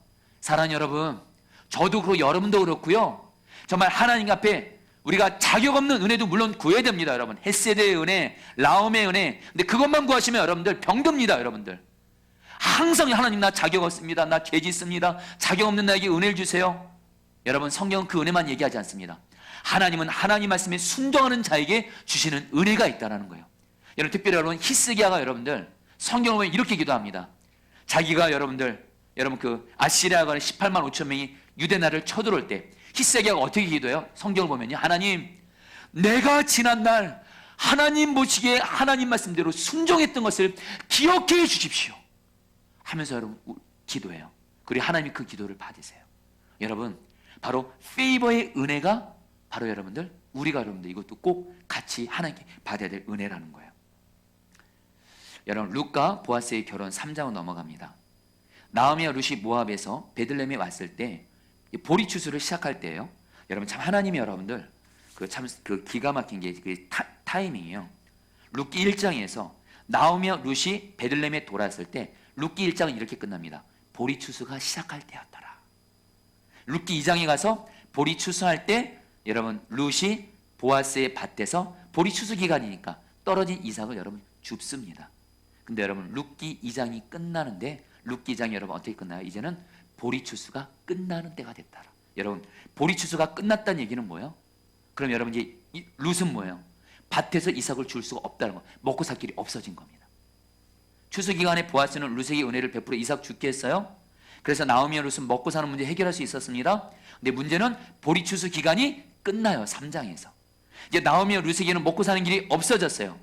사랑하는 여러분 저도 그렇고 여러분도 그렇고요 정말 하나님 앞에 우리가 자격 없는 은혜도 물론 구해야 됩니다. 여러분 헤세드의 은혜, 라움의 은혜. 근데 그것만 구하시면 여러분들 병듭니다. 여러분들 항상 하나님 나 자격 없습니다. 나 죄 짓습니다. 자격 없는 나에게 은혜를 주세요. 여러분 성경은 그 은혜만 얘기하지 않습니다. 하나님은 하나님 말씀에 순종하는 자에게 주시는 은혜가 있다는 거예요. 여러분 특별히 여러분 히스기야가 여러분들 성경을 보면 이렇게 기도합니다. 자기가 여러분 그 아시리아가 18만 5천 명이 유대 나라를 쳐들어올 때 히스기야가 어떻게 기도해요? 성경을 보면요 하나님 내가 지난날 하나님 보시기에 하나님 말씀대로 순종했던 것을 기억해 주십시오 하면서 여러분 기도해요. 그리고 하나님이 그 기도를 받으세요. 여러분 바로 페이버의 은혜가 바로 여러분들 우리가 여러분들 이것도 꼭 같이 하나님께 받아야 될 은혜라는 거예요. 여러분 룻과 보아스의 결혼 3장으로 넘어갑니다. 나오미와 룻이 모압에서 베들레헴에 왔을 때 보리 추수를 시작할 때예요. 여러분 참 하나님이 여러분들 그 기가 막힌 게 그 타이밍이에요. 룻기 1장에서 나오미와 룻이 베들레헴에 돌아왔을 때 룻기 1장은 이렇게 끝납니다. 보리 추수가 시작할 때였더라. 룻기 2장에 가서 보리 추수할 때 여러분 룻이 보아스의 밭에서 보리 추수 기간이니까 떨어진 이삭을 여러분 줍습니다. 근데 여러분 룻기 2장이 끝나는데 룻기 2장이 여러분 어떻게 끝나요? 이제는 보리 추수가 끝나는 때가 됐다. 여러분 보리 추수가 끝났다는 얘기는 뭐예요? 그럼 여러분 이제 룻은 뭐예요? 밭에서 이삭을 줄 수가 없다는 거, 먹고 살 길이 없어진 겁니다. 추수 기간에 보아스는 룻에게 은혜를 베풀어 이삭 죽게 했어요. 그래서 나오미와 룻은 먹고 사는 문제 해결할 수 있었습니다. 근데 문제는 보리 추수 기간이 끝나요. 3장에서 이제 나오미와 룻에게는 먹고 사는 길이 없어졌어요.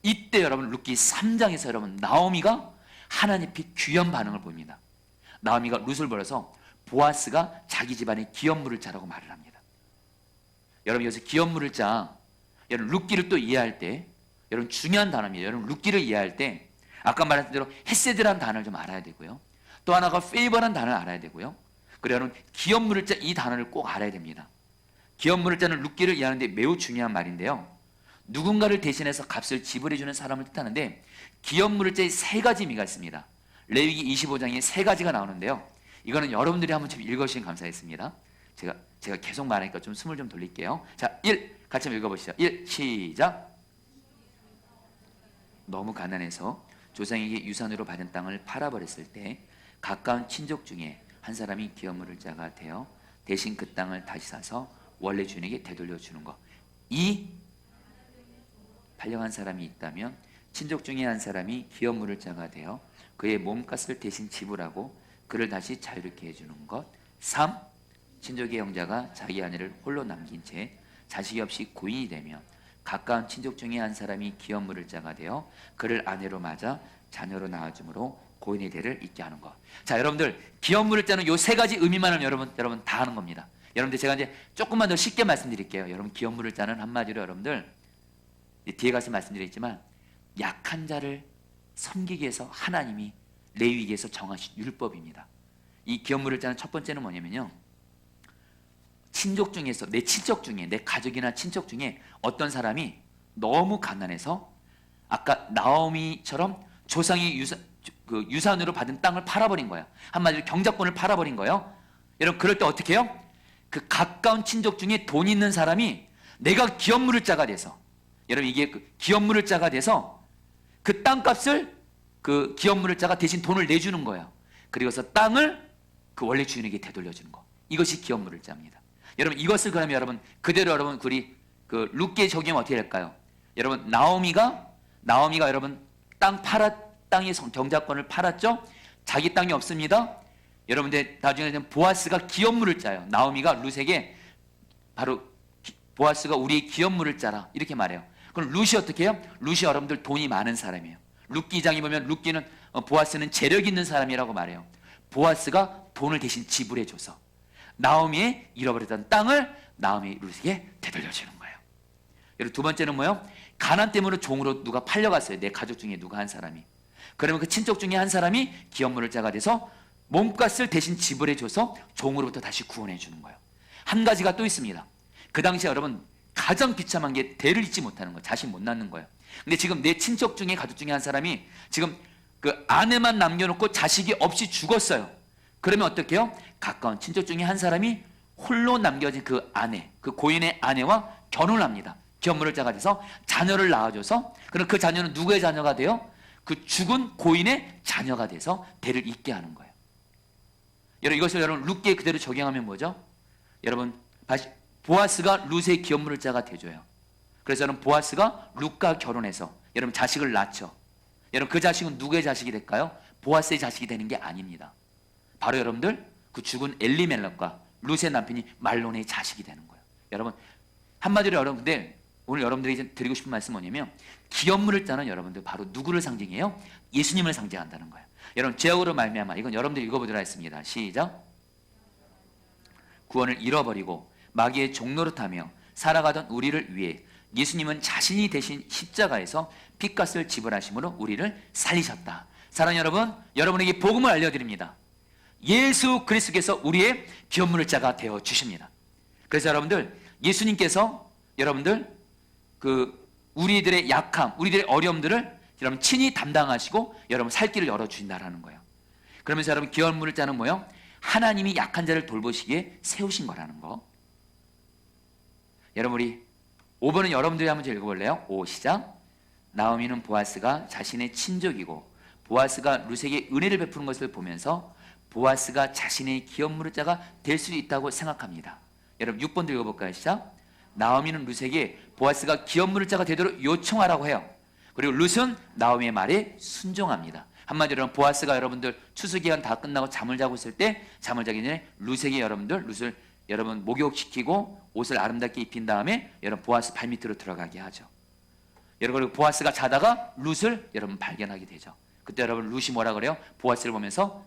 이때 여러분 룻기 3장에서 여러분 나오미가 하나님의 귀한 반응을 보입니다. 나오미가 룻을 불러서 보아스가 자기 집안에 기업물을 짜라고 말을 합니다. 여러분 여기서 기업물을 짜, 여러분 룻기를 또 이해할 때 여러분 중요한 단어입니다. 여러분 룻기를 이해할 때 아까 말했던 대로 헤세드라는 단어를 좀 알아야 되고요. 또 하나가 페이버라는 단어를 알아야 되고요. 그리고 여러분 기업물을 짜 이 단어를 꼭 알아야 됩니다. 기업물을 짜는 룻기를 이해하는데 매우 중요한 말인데요. 누군가를 대신해서 값을 지불해주는 사람을 뜻하는데 기업물을 짜의 세 가지 의미가 있습니다. 레위기 25장에 세 가지가 나오는데요. 이거는 여러분들이 한번 좀 읽어주시면 감사하겠습니다. 제가 계속 말하니까 좀 숨을 좀 돌릴게요. 자, 1 같이 한번 읽어보시죠. 1 시작. 너무 가난해서 조상에게 유산으로 받은 땅을 팔아버렸을 때 가까운 친족 중에 한 사람이 기업물을 자가 되어 대신 그 땅을 다시 사서 원래 주인에게 되돌려 주는 것. 2 팔려간 사람이 있다면 친족 중에 한 사람이 기업물을 자가 되어 그의 몸값을 대신 지불하고 그를 다시 자유롭게 해주는 것. 3 친족의 형제가 자기 아내를 홀로 남긴 채 자식이 없이 고인이 되며 가까운 친족 중에 한 사람이 기업물을 자가 되어 그를 아내로 맞아 자녀로 낳아줌으로 고인의 대를 잇게 하는 것. 자, 여러분들 기업물을 짜는 요 세 가지 의미만은 여러분 다 하는 겁니다. 여러분들 제가 이제 조금만 더 쉽게 말씀드릴게요. 여러분 기업물을 짜는 한마디로 여러분들 뒤에 가서 말씀드리겠지만 약한 자를 섬기기 위해서 하나님이 레위기에서 정하신 율법입니다. 이 기업물을 짜는 첫 번째는 뭐냐면요. 친족 중에서 내 친척 중에 내 가족이나 친척 중에 어떤 사람이 너무 가난해서 아까 나오미처럼 조상이 유산으로 받은 땅을 팔아버린 거야. 한마디로 경작권을 팔아버린 거예요. 여러분 그럴 때 어떻게 해요? 그 가까운 친족 중에 돈 있는 사람이 내가 기업물을 자가 돼서 여러분 이게 그 기업물을 자가 돼서 그 땅값을 그 기업물을 자가 대신 돈을 내주는 거예요. 그리고서 땅을 그 원래 주인에게 되돌려주는 거. 이것이 기업물을 자입니다. 여러분 이것을 그러면 여러분 그대로 여러분 우리 그 룻기에 적용하면 어떻게 될까요? 여러분 나오미가 여러분 땅의 경작권을 팔았죠. 자기 땅이 없습니다. 여러분들 나중에는 보아스가 기업물을 짜요. 나오미가 룻에게 바로 보아스가 우리의 기업물을 짜라 이렇게 말해요. 그럼 룻이 어떻게 해요? 룻이 여러분들 돈이 많은 사람이에요. 룻기 2장에 보면 룻기는 보아스는 재력 있는 사람이라고 말해요. 보아스가 돈을 대신 지불해줘서 나오미의 잃어버렸던 땅을 나오미 룻에게 되돌려주는 거예요. 그리고 두 번째는 뭐예요? 가난 때문에 종으로 누가 팔려갔어요. 내 가족 중에 누가 한 사람이. 그러면 그 친척 중에 한 사람이 기업물을 자가 돼서 몸값을 대신 지불해줘서 종으로부터 다시 구원해 주는 거예요. 한 가지가 또 있습니다. 그 당시에 여러분 가장 비참한 게 대를 잇지 못하는 거예요. 자식 못 낳는 거예요. 근데 지금 내 친척 중에 가족 중에 한 사람이 지금 그 아내만 남겨놓고 자식이 없이 죽었어요. 그러면 어떻게 해요? 가까운 친척 중에 한 사람이 홀로 남겨진 그 아내, 그 고인의 아내와 결혼을 합니다. 기업물을 자가 돼서 자녀를 낳아줘서 그럼 그 자녀는 누구의 자녀가 돼요? 그 죽은 고인의 자녀가 돼서 대를 잇게 하는 거예요. 여러분 이것을 여러분 룻기에 그대로 적용하면 뭐죠? 여러분 보아스가 룻의 기업물을 자가 돼줘요. 그래서 여러분 보아스가 룻과 결혼해서 여러분 자식을 낳죠. 여러분 그 자식은 누구의 자식이 될까요? 보아스의 자식이 되는 게 아닙니다. 바로 여러분들 그 죽은 엘리멜렉과 룻의 남편이 말론의 자식이 되는 거예요. 여러분 한마디로 여러분 근데 오늘 여러분들에게 드리고 싶은 말씀은 뭐냐면 기업물을 짜는 여러분들 바로 누구를 상징해요? 예수님을 상징한다는 거예요. 여러분 죄악으로 말미암아 이건 여러분들 읽어보도록 하겠습니다. 시작. 구원을 잃어버리고 마귀의 종노릇하며 살아가던 우리를 위해 예수님은 자신이 대신 십자가에서 핏값을 지불하심으로 우리를 살리셨다. 사랑하는 여러분, 여러분에게 복음을 알려드립니다. 예수 그리스도께서 우리의 기업물을 자가 되어 주십니다. 그래서 여러분들, 예수님께서 여러분들 우리들의 약함, 우리들의 어려움들을 여러분 친히 담당하시고 여러분 살 길을 열어 주신다라는 거예요. 그러면서 여러분 기업물을 짜는 뭐예요? 하나님이 약한 자를 돌보시기에 세우신 거라는 거. 여러분 우리 5번은 여러분들이 한번 읽어볼래요? 5 시작. 나오미는 보아스가 자신의 친족이고 보아스가 룻에게 은혜를 베푸는 것을 보면서 보아스가 자신의 기업물을 자가 될 수 있다고 생각합니다. 여러분 6번도 읽어볼까요? 시작. 나오미는 룻에게 보아스가 기업물을 자가 되도록 요청하라고 해요. 그리고 룻은 나오미의 말에 순종합니다. 한마디로 보아스가 여러분들 추수기간 다 끝나고 잠을 자고 있을 때 잠을 자기 전에 룻에게 룻을 여러분 목욕시키고 옷을 아름답게 입힌 다음에 여러분 보아스 발밑으로 들어가게 하죠. 여러분 그리고 보아스가 자다가 룻을 여러분 발견하게 되죠. 그때 여러분 룻이 뭐라 그래요? 보아스를 보면서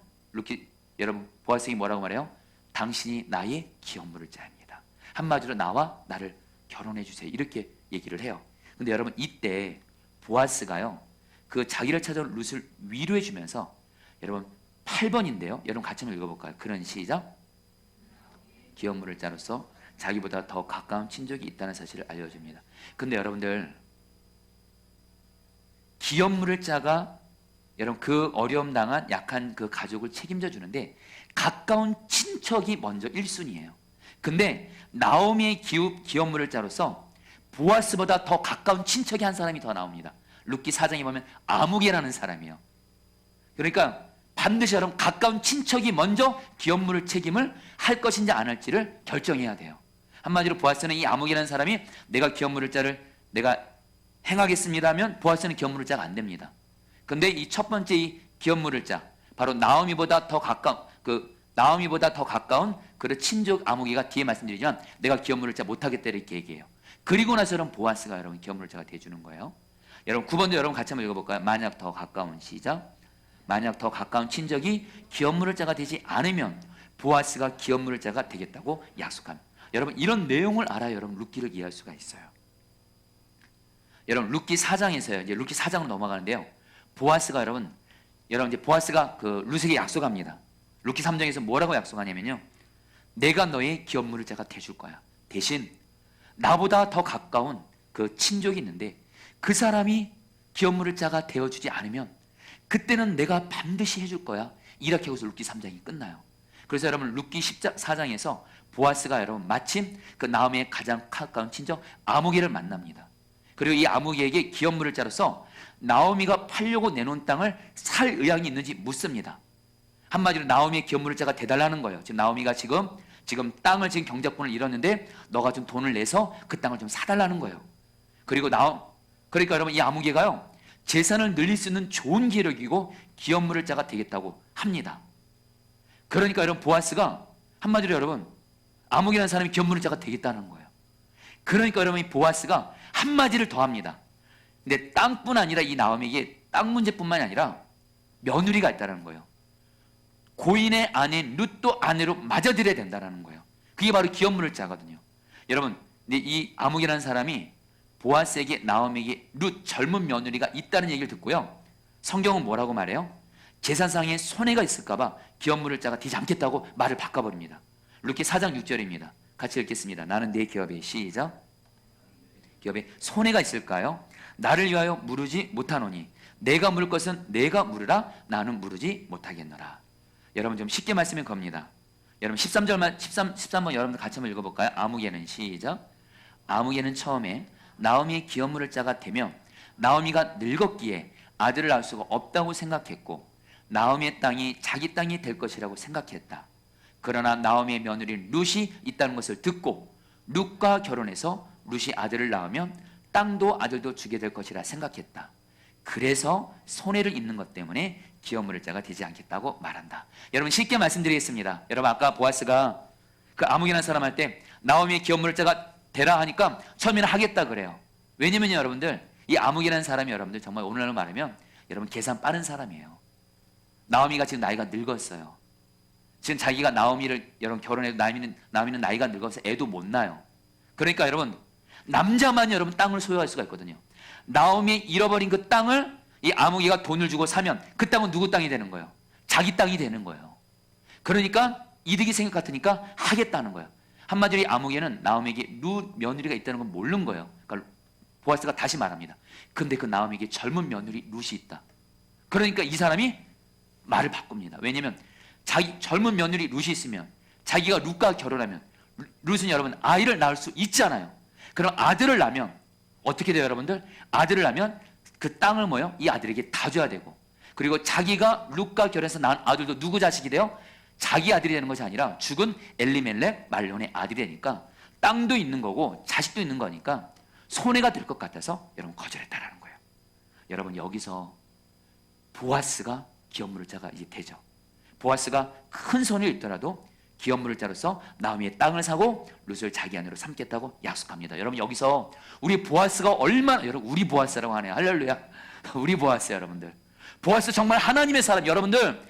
여러분 보아스가 뭐라고 말해요? 당신이 나의 기업물을 자입니다. 한마디로 나와 나를 결혼해 주세요. 이렇게 얘기를 해요. 근데 여러분 이때 보아스가요 그 자기를 찾아온 룻을 위로해 주면서 여러분 8번인데요. 여러분 같이 한번 읽어볼까요? 그런 시작. 기업물을 자로서 자기보다 더 가까운 친족이 있다는 사실을 알려줍니다. 근데 여러분들 기업물을 자가 여러분 그 어려움 당한 약한 그 가족을 책임져 주는데 가까운 친척이 먼저 1순위예요. 근데 나오미의 기업물을 자로서 보아스보다 더 가까운 친척이 한 사람이 더 나옵니다. 룻기 4장에 보면 아무개라는 사람이에요. 그러니까 반드시 여러분 가까운 친척이 먼저 기업물을 책임을 할 것인지 안 할지를 결정해야 돼요. 한마디로 보아스는 이 아무개라는 사람이 내가 기업물을 자를 내가 행하겠습니다 하면 보아스는 기업물을 자가 안 됩니다. 근데 이 첫 번째 이 기업물을 자 바로 나오미보다 더 가까운 그 친족 아무개가 뒤에 말씀드리지만 내가 기업물을 자 못하겠다 이렇게 얘기해요. 그리고 나서 여러분 보아스가 여러분 기업물을 자가 돼주는 거예요. 여러분 9번도 여러분 같이 한번 읽어볼까요? 만약 더 가까운 시작. 만약 더 가까운 친족이 기업물을 자가 되지 않으면 보아스가 기업물을 자가 되겠다고 약속합니다. 여러분 이런 내용을 알아야 여러분 룻기를 이해할 수가 있어요. 여러분 룻기 4장에서요. 이제 룻기 4장으로 넘어가는데요. 보아스가 여러분 이제 보아스가 그 룻에게 약속합니다. 룻기 3장에서 뭐라고 약속하냐면요. 내가 너의 기업물을 자가 돼줄 거야. 대신 나보다 더 가까운 그 친족이 있는데 그 사람이 기업물을 자가 되어주지 않으면 그때는 내가 반드시 해줄 거야. 이렇게 해서 룻기 3장이 끝나요. 그래서 여러분 룻기 4장에서 보아스가 여러분 마침 그 나오미의 가장 가까운 친척 아무개를 만납니다. 그리고 이 아무개에게 기업물을 자로서 나오미가 팔려고 내놓은 땅을 살 의향이 있는지 묻습니다. 한마디로 나오미의 기업물을 자가 돼달라는 거예요. 지금 나오미가 지금 땅을 지금 경작권을 잃었는데 너가 좀 돈을 내서 그 땅을 좀 사달라는 거예요. 그러니까 여러분 이 아무개가요 재산을 늘릴 수 있는 좋은 기력이고 기업물을 자가 되겠다고 합니다. 그러니까 여러분 보아스가 한마디로 여러분 아무개라는 사람이 기업물을 자가 되겠다는 거예요. 그러니까 여러분 이 보아스가 한마디를 더 합니다. 근데 땅뿐 아니라 이 나오미에게 땅 문제뿐만이 아니라 며느리가 있다는 거예요. 고인의 아내인 룻도 아내로 맞아들여야 된다는 거예요. 그게 바로 기업물을 자거든요. 여러분 이 아무개라는 사람이 보아스에게 나오미에게 룻 젊은 며느리가 있다는 얘기를 듣고요. 성경은 뭐라고 말해요? 재산상의 손해가 있을까 봐 기업물을 자가 되지 않겠다고 말을 바꿔버립니다. 룻기 4장 6절입니다. 같이 읽겠습니다. 나는 내 기업에 시작. 기업에 손해가 있을까요? 나를 위하여 물으지 못하노니 내가 물을 것은 내가 물으라 나는 물으지 못하겠노라. 여러분 좀 쉽게 말씀해 겁니다. 여러분 13번 여러분들 같이 한번 읽어볼까요? 아무개는 시작. 아무개는 처음에 나오미의 기업물을 자가 되며 나오미가 늙었기에 아들을 낳을 수가 없다고 생각했고 나오미의 땅이 자기 땅이 될 것이라고 생각했다. 그러나 나오미의 며느리 룻이 있다는 것을 듣고 룻과 결혼해서 룻이 아들을 낳으면 땅도 아들도 주게 될 것이라 생각했다. 그래서 손해를 입는 것 때문에 기업물을 자가 되지 않겠다고 말한다. 여러분 쉽게 말씀드리겠습니다. 여러분 아까 보아스가 그 아무개라는 사람 할 때 나오미의 기업물을 자가 되라 하니까 처음에는 하겠다 그래요. 왜냐면요 여러분들 이 아무개라는 사람이 여러분들 정말 오늘날로 말하면 여러분 계산 빠른 사람이에요. 나오미가 지금 나이가 늙었어요. 지금 자기가 나오미를 여러분 결혼해도 나오미는 나이가 늙어서 애도 못 낳아요. 그러니까 여러분 남자만 여러분 땅을 소유할 수가 있거든요. 나오미 잃어버린 그 땅을 이 아무개가 돈을 주고 사면 그 땅은 누구 땅이 되는 거예요? 자기 땅이 되는 거예요. 그러니까 이득이 생길 것 같으니까 하겠다는 거예요. 한마디로 이 아무개는 나오미에게 룻 며느리가 있다는 걸 모르는 거예요. 그러니까 보아스가 다시 말합니다. 근데 그 나오미에게 젊은 며느리 룻이 있다. 그러니까 이 사람이 말을 바꿉니다. 왜냐하면 자기 젊은 며느리 룻이 있으면 자기가 룻과 결혼하면 룻은 여러분 아이를 낳을 수 있잖아요. 그럼 아들을 낳으면 어떻게 돼요 여러분들? 아들을 낳으면 그 땅을 뭐요? 이 아들에게 다 줘야 되고, 그리고 자기가 룻과 결혼해서 낳은 아들도 누구 자식이 돼요? 자기 아들이 되는 것이 아니라 죽은 엘리멜렉 말론의 아들이 되니까 땅도 있는 거고 자식도 있는 거니까 손해가 될 것 같아서 여러분 거절했다라는 거예요. 여러분 여기서 보아스가 기업물자가 이제 되죠. 보아스가 큰 손을 잃더라도 기업물자로서 나오미의 땅을 사고 룻을 자기 아내로 삼겠다고 약속합니다. 여러분 여기서 우리 보아스가 얼마나, 여러분 우리 보아스라고 하네요. 할렐루야. 우리 보아스 여러분들. 보아스 정말 하나님의 사람. 여러분들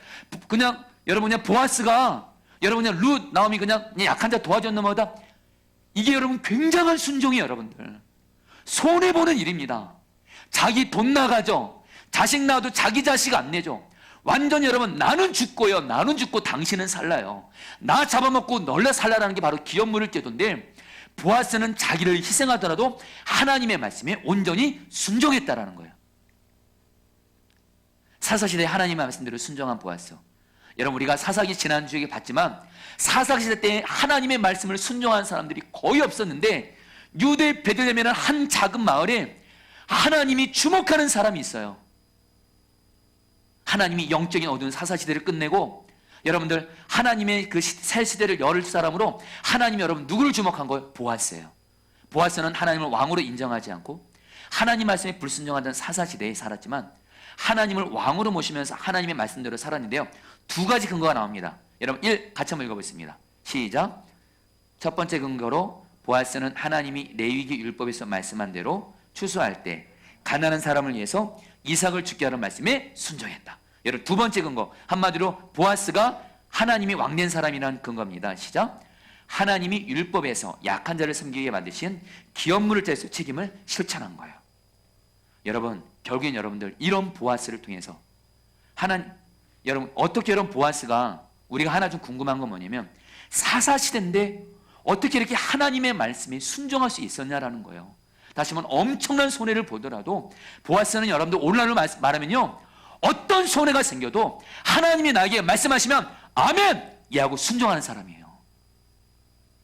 그냥 여러분 그냥 보아스가 여러분 그냥 룻 나오미 그냥 약한 자 도와줬는 것보다 이게 여러분 굉장한 순종이에요. 여러분들 손해보는 일입니다. 자기 돈 나가죠. 자식 낳아도 자기 자식 안 내죠. 완전히 여러분 나는 죽고요, 나는 죽고 당신은 살라요. 나 잡아먹고 널려 살라라는 게 바로 기업물을 제도인데, 보아스는 자기를 희생하더라도 하나님의 말씀에 온전히 순종했다라는 거예요. 사사시대 하나님의 말씀대로 순종한 보아스. 여러분 우리가 사사기 지난주에 봤지만 사사시대 때 하나님의 말씀을 순종한 사람들이 거의 없었는데, 유대 베들레헴에는 한 작은 마을에 하나님이 주목하는 사람이 있어요. 하나님이 영적인 어두운 사사시대를 끝내고 여러분들 하나님의 그 새 시대를 열을 사람으로 하나님이 여러분 누구를 주목한 거예요? 보아스예요. 보아스는 하나님을 왕으로 인정하지 않고 하나님 말씀에 불순종하던 사사시대에 살았지만 하나님을 왕으로 모시면서 하나님의 말씀대로 살았는데요, 두 가지 근거가 나옵니다. 여러분 1 같이 한번 읽어보겠습니다. 시작. 첫 번째 근거로 보아스는 하나님이 레위기 율법에서 말씀한 대로 추수할 때 가난한 사람을 위해서 이삭을 죽게 하는 말씀에 순종했다. 여러분 두 번째 근거, 한마디로 보아스가 하나님이 왕된 사람이라는 근거입니다. 시작. 하나님이 율법에서 약한 자를 섬기게 위해 만드신 기업물을 짜서 책임을 실천한 거예요. 여러분 결국엔 여러분들 이런 보아스를 통해서 여러분 어떻게 여러분 보아스가, 우리가 하나 좀 궁금한 건 뭐냐면 사사시대인데 어떻게 이렇게 하나님의 말씀에 순종할 수 있었냐라는 거예요. 다시 한번 엄청난 손해를 보더라도 보아스는 여러분들 오늘날로 말하면요, 어떤 손해가 생겨도 하나님이 나에게 말씀하시면 아멘! 이하고 순종하는 사람이에요.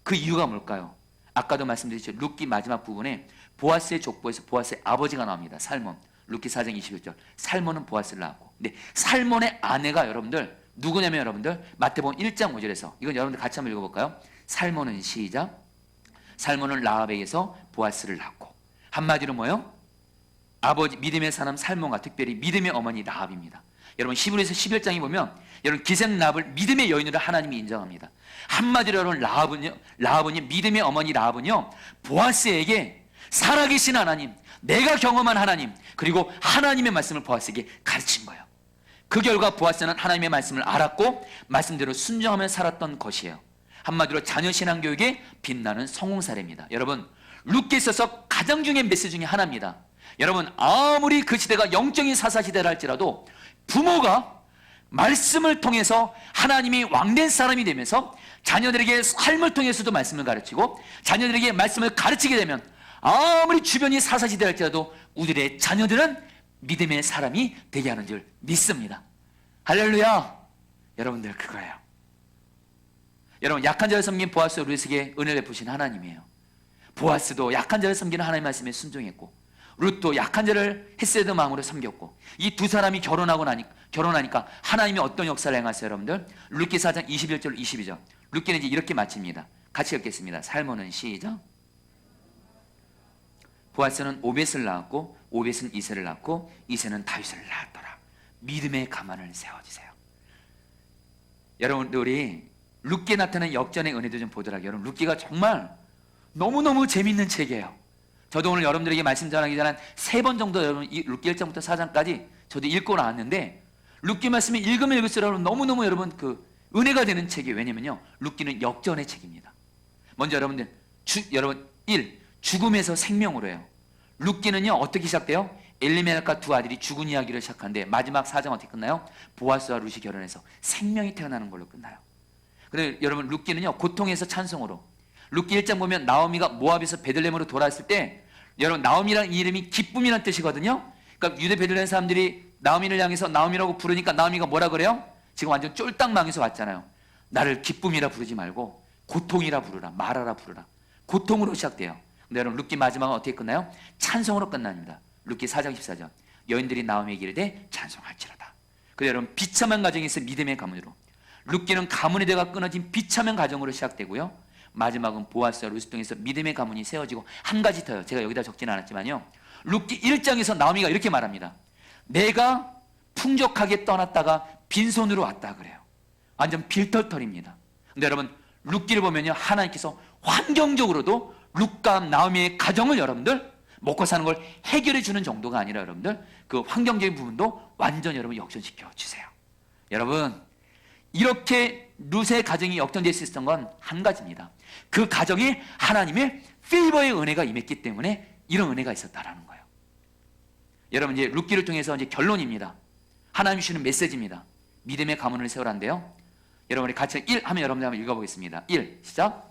그 이유가 뭘까요? 아까도 말씀드렸죠. 룻기 마지막 부분에 보아스의 족보에서 보아스의 아버지가 나옵니다. 살몬. 룻기 4장 21절. 살몬은 보아스를 낳았고, 근데 살몬의 아내가 여러분들 누구냐면 여러분들 마태복음 1장 5절에서, 이건 여러분들 같이 한번 읽어볼까요? 살몬은 시작. 살몬은 라합에게서 보아스를 낳고, 한마디로 뭐요? 아버지 믿음의 사람 살몬과 특별히 믿음의 어머니 라합입니다. 여러분 히브리서 11장에 보면 여러분 기생 라합을 믿음의 여인으로 하나님이 인정합니다. 한마디로 여러분 라합은요 믿음의 어머니 라합은요 보아스에게 살아계신 하나님, 내가 경험한 하나님, 그리고 하나님의 말씀을 보아스에게 가르친 거예요. 그 결과 보아스는 하나님의 말씀을 알았고 말씀대로 순종하며 살았던 것이에요. 한마디로 자녀 신앙 교육의 빛나는 성공 사례입니다. 여러분 룻기에 있어서 가장 중요한 메시지 중에 하나입니다. 여러분 아무리 그 시대가 영적인 사사시대라 할지라도 부모가 말씀을 통해서 하나님이 왕된 사람이 되면서 자녀들에게 삶을 통해서도 말씀을 가르치고 자녀들에게 말씀을 가르치게 되면 아무리 주변이 사사시대라 할지라도 우리의 자녀들은 믿음의 사람이 되게 하는 줄 믿습니다. 할렐루야. 여러분들 그거예요. 여러분 약한 자를 섬긴 보아스 룻에게 은혜를 베푸신 하나님이에요. 보아스도 약한 자를 섬기는 하나님의 말씀에 순종했고 룻도 약한 자를 헤세드 마음으로 섬겼고, 이 두 사람이 결혼하니까 하나님이 어떤 역사를 행하세요 여러분들? 룻기 4장 21절 22절. 룻기는 이제 이렇게 마칩니다. 같이 읽겠습니다. 살몬은 시작. 보아스는 오벳을 낳았고 오벳은 이새를 낳고 이새는 다윗을 낳았더라. 믿음의 가만을 세워주세요. 여러분들이 룻기에 나타난 역전의 은혜도 좀 보더라고요. 여러분 룻기가 정말 너무너무 재밌는 책이에요. 저도 오늘 여러분들에게 말씀 전하기 전에 한 3번 정도 여러분 룻기 1장부터 4장까지 저도 읽고 나왔는데 룻기 말씀이 읽으면 읽을수록 너무너무 여러분 그 은혜가 되는 책이 왜냐면요, 룻기는 역전의 책입니다. 먼저 여러분들 여러분 1. 죽음에서 생명으로 해요. 룻기는요 어떻게 시작돼요? 엘리멜렉과 두 아들이 죽은 이야기를 시작하는데 마지막 4장 어떻게 끝나요? 보아스와 룻이 결혼해서 생명이 태어나는 걸로 끝나요. 그런데 여러분 룻기는요 고통에서 찬송으로, 룻기 1장 보면 나오미가 모압에서 베들레헴으로 돌아왔을 때 여러분 나오미라는 이름이 기쁨이라는 뜻이거든요. 그러니까 유대 베들레헴 사람들이 나오미를 향해서 나오미라고 부르니까 나오미가 뭐라 그래요? 지금 완전 쫄딱 망해서 왔잖아요. 나를 기쁨이라 부르지 말고 고통이라 부르라, 말하라 부르라. 고통으로 시작돼요. 근데 여러분 룻기 마지막은 어떻게 끝나요? 찬송으로 끝납니다. 룻기 4장 14절 여인들이 나오미에게 이르되 찬송할지로다. 그래서 여러분 비참한 가정에서 믿음의 가문으로, 룻기는 가문의 대가 끊어진 비참한 가정으로 시작되고요, 마지막은 보아스와 룻을 통해서 믿음의 가문이 세워지고, 한 가지 더요. 제가 여기다 적지는 않았지만요, 룻기 1장에서 나오미가 이렇게 말합니다. 내가 풍족하게 떠났다가 빈손으로 왔다 그래요. 완전 빌털털입니다. 근데 여러분 룻기를 보면요, 하나님께서 환경적으로도 룻과 나오미의 가정을 여러분들 먹고 사는 걸 해결해 주는 정도가 아니라 여러분들 그 환경적인 부분도 완전히 여러분 역전시켜 주세요. 여러분 이렇게 룻의 가정이 역전될 수 있었던 건 한 가지입니다. 그 가정에 하나님의 페이버의 은혜가 임했기 때문에 이런 은혜가 있었다라는 거예요. 여러분 이제 룻기를 통해서 이제 결론입니다. 하나님 주시는 메시지입니다. 믿음의 가문을 세우란데요. 여러분이 같이 1 하면 여러분들 한번 읽어보겠습니다. 1 시작.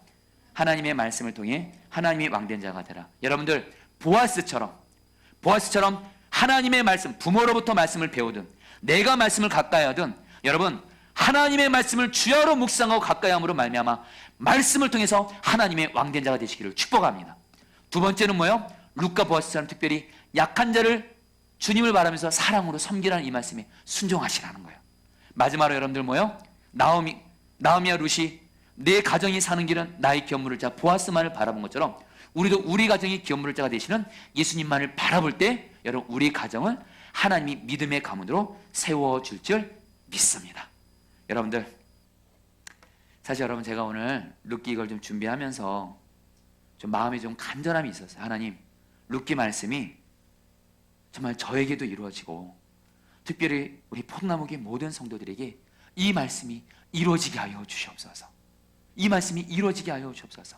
하나님의 말씀을 통해 하나님이 왕된 자가 되라. 여러분들 보아스처럼 하나님의 말씀, 부모로부터 말씀을 배우든 내가 말씀을 가까이 하든 여러분 하나님의 말씀을 주야로 묵상하고 가까이 함으로 말미암아 말씀을 통해서 하나님의 왕된 자가 되시기를 축복합니다. 두 번째는 뭐예요? 룻과 보아스처럼 특별히 약한 자를 주님을 바라면서 사랑으로 섬기라는 이 말씀에 순종하시라는 거예요. 마지막으로 여러분들 뭐예요? 나오미와 룻이 내 가정이 사는 길은 나의 기업물을 자 보아스만을 바라본 것처럼 우리도 우리 가정이 기업물을 자가 되시는 예수님만을 바라볼 때 여러분 우리 가정을 하나님이 믿음의 가문으로 세워줄 줄 믿습니다. 여러분들 사실 여러분 제가 오늘 룻기 이걸 좀 준비하면서 좀 마음에 좀 간절함이 있었어요. 하나님 룻기 말씀이 정말 저에게도 이루어지고 특별히 우리 포도나무교회 모든 성도들에게 이 말씀이 이루어지게 하여 주시옵소서. 이 말씀이 이루어지게 하여 주옵소서.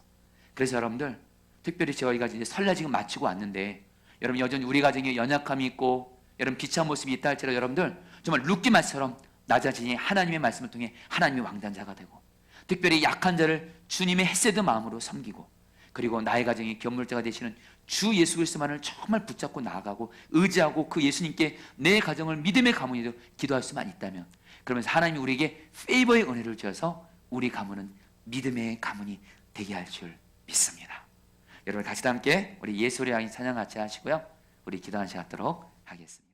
그래서 여러분들 특별히 저희가 이제 설날 지금 마치고 왔는데 여러분 여전히 우리 가정에 연약함이 있고 여러분 비참한 모습이 있다 할지라도 여러분들 정말 룻기 말씀처럼 나 자신이 하나님의 말씀을 통해 하나님의 왕단자가 되고 특별히 약한 자를 주님의 헤세드 마음으로 섬기고 그리고 나의 가정이 견물자가 되시는 주 예수 그리스도만을 정말 붙잡고 나아가고 의지하고 그 예수님께 내 가정을 믿음의 가문으로 기도할 수만 있다면 그러면서 하나님이 우리에게 페이버의 은혜를 주어서 우리 가문은 믿음의 가문이 되게 할 줄 믿습니다. 여러분 같이 다 함께 우리 예수를 향해 찬양 같이 하시고요, 우리 기도하는 시간 갖도록 하겠습니다.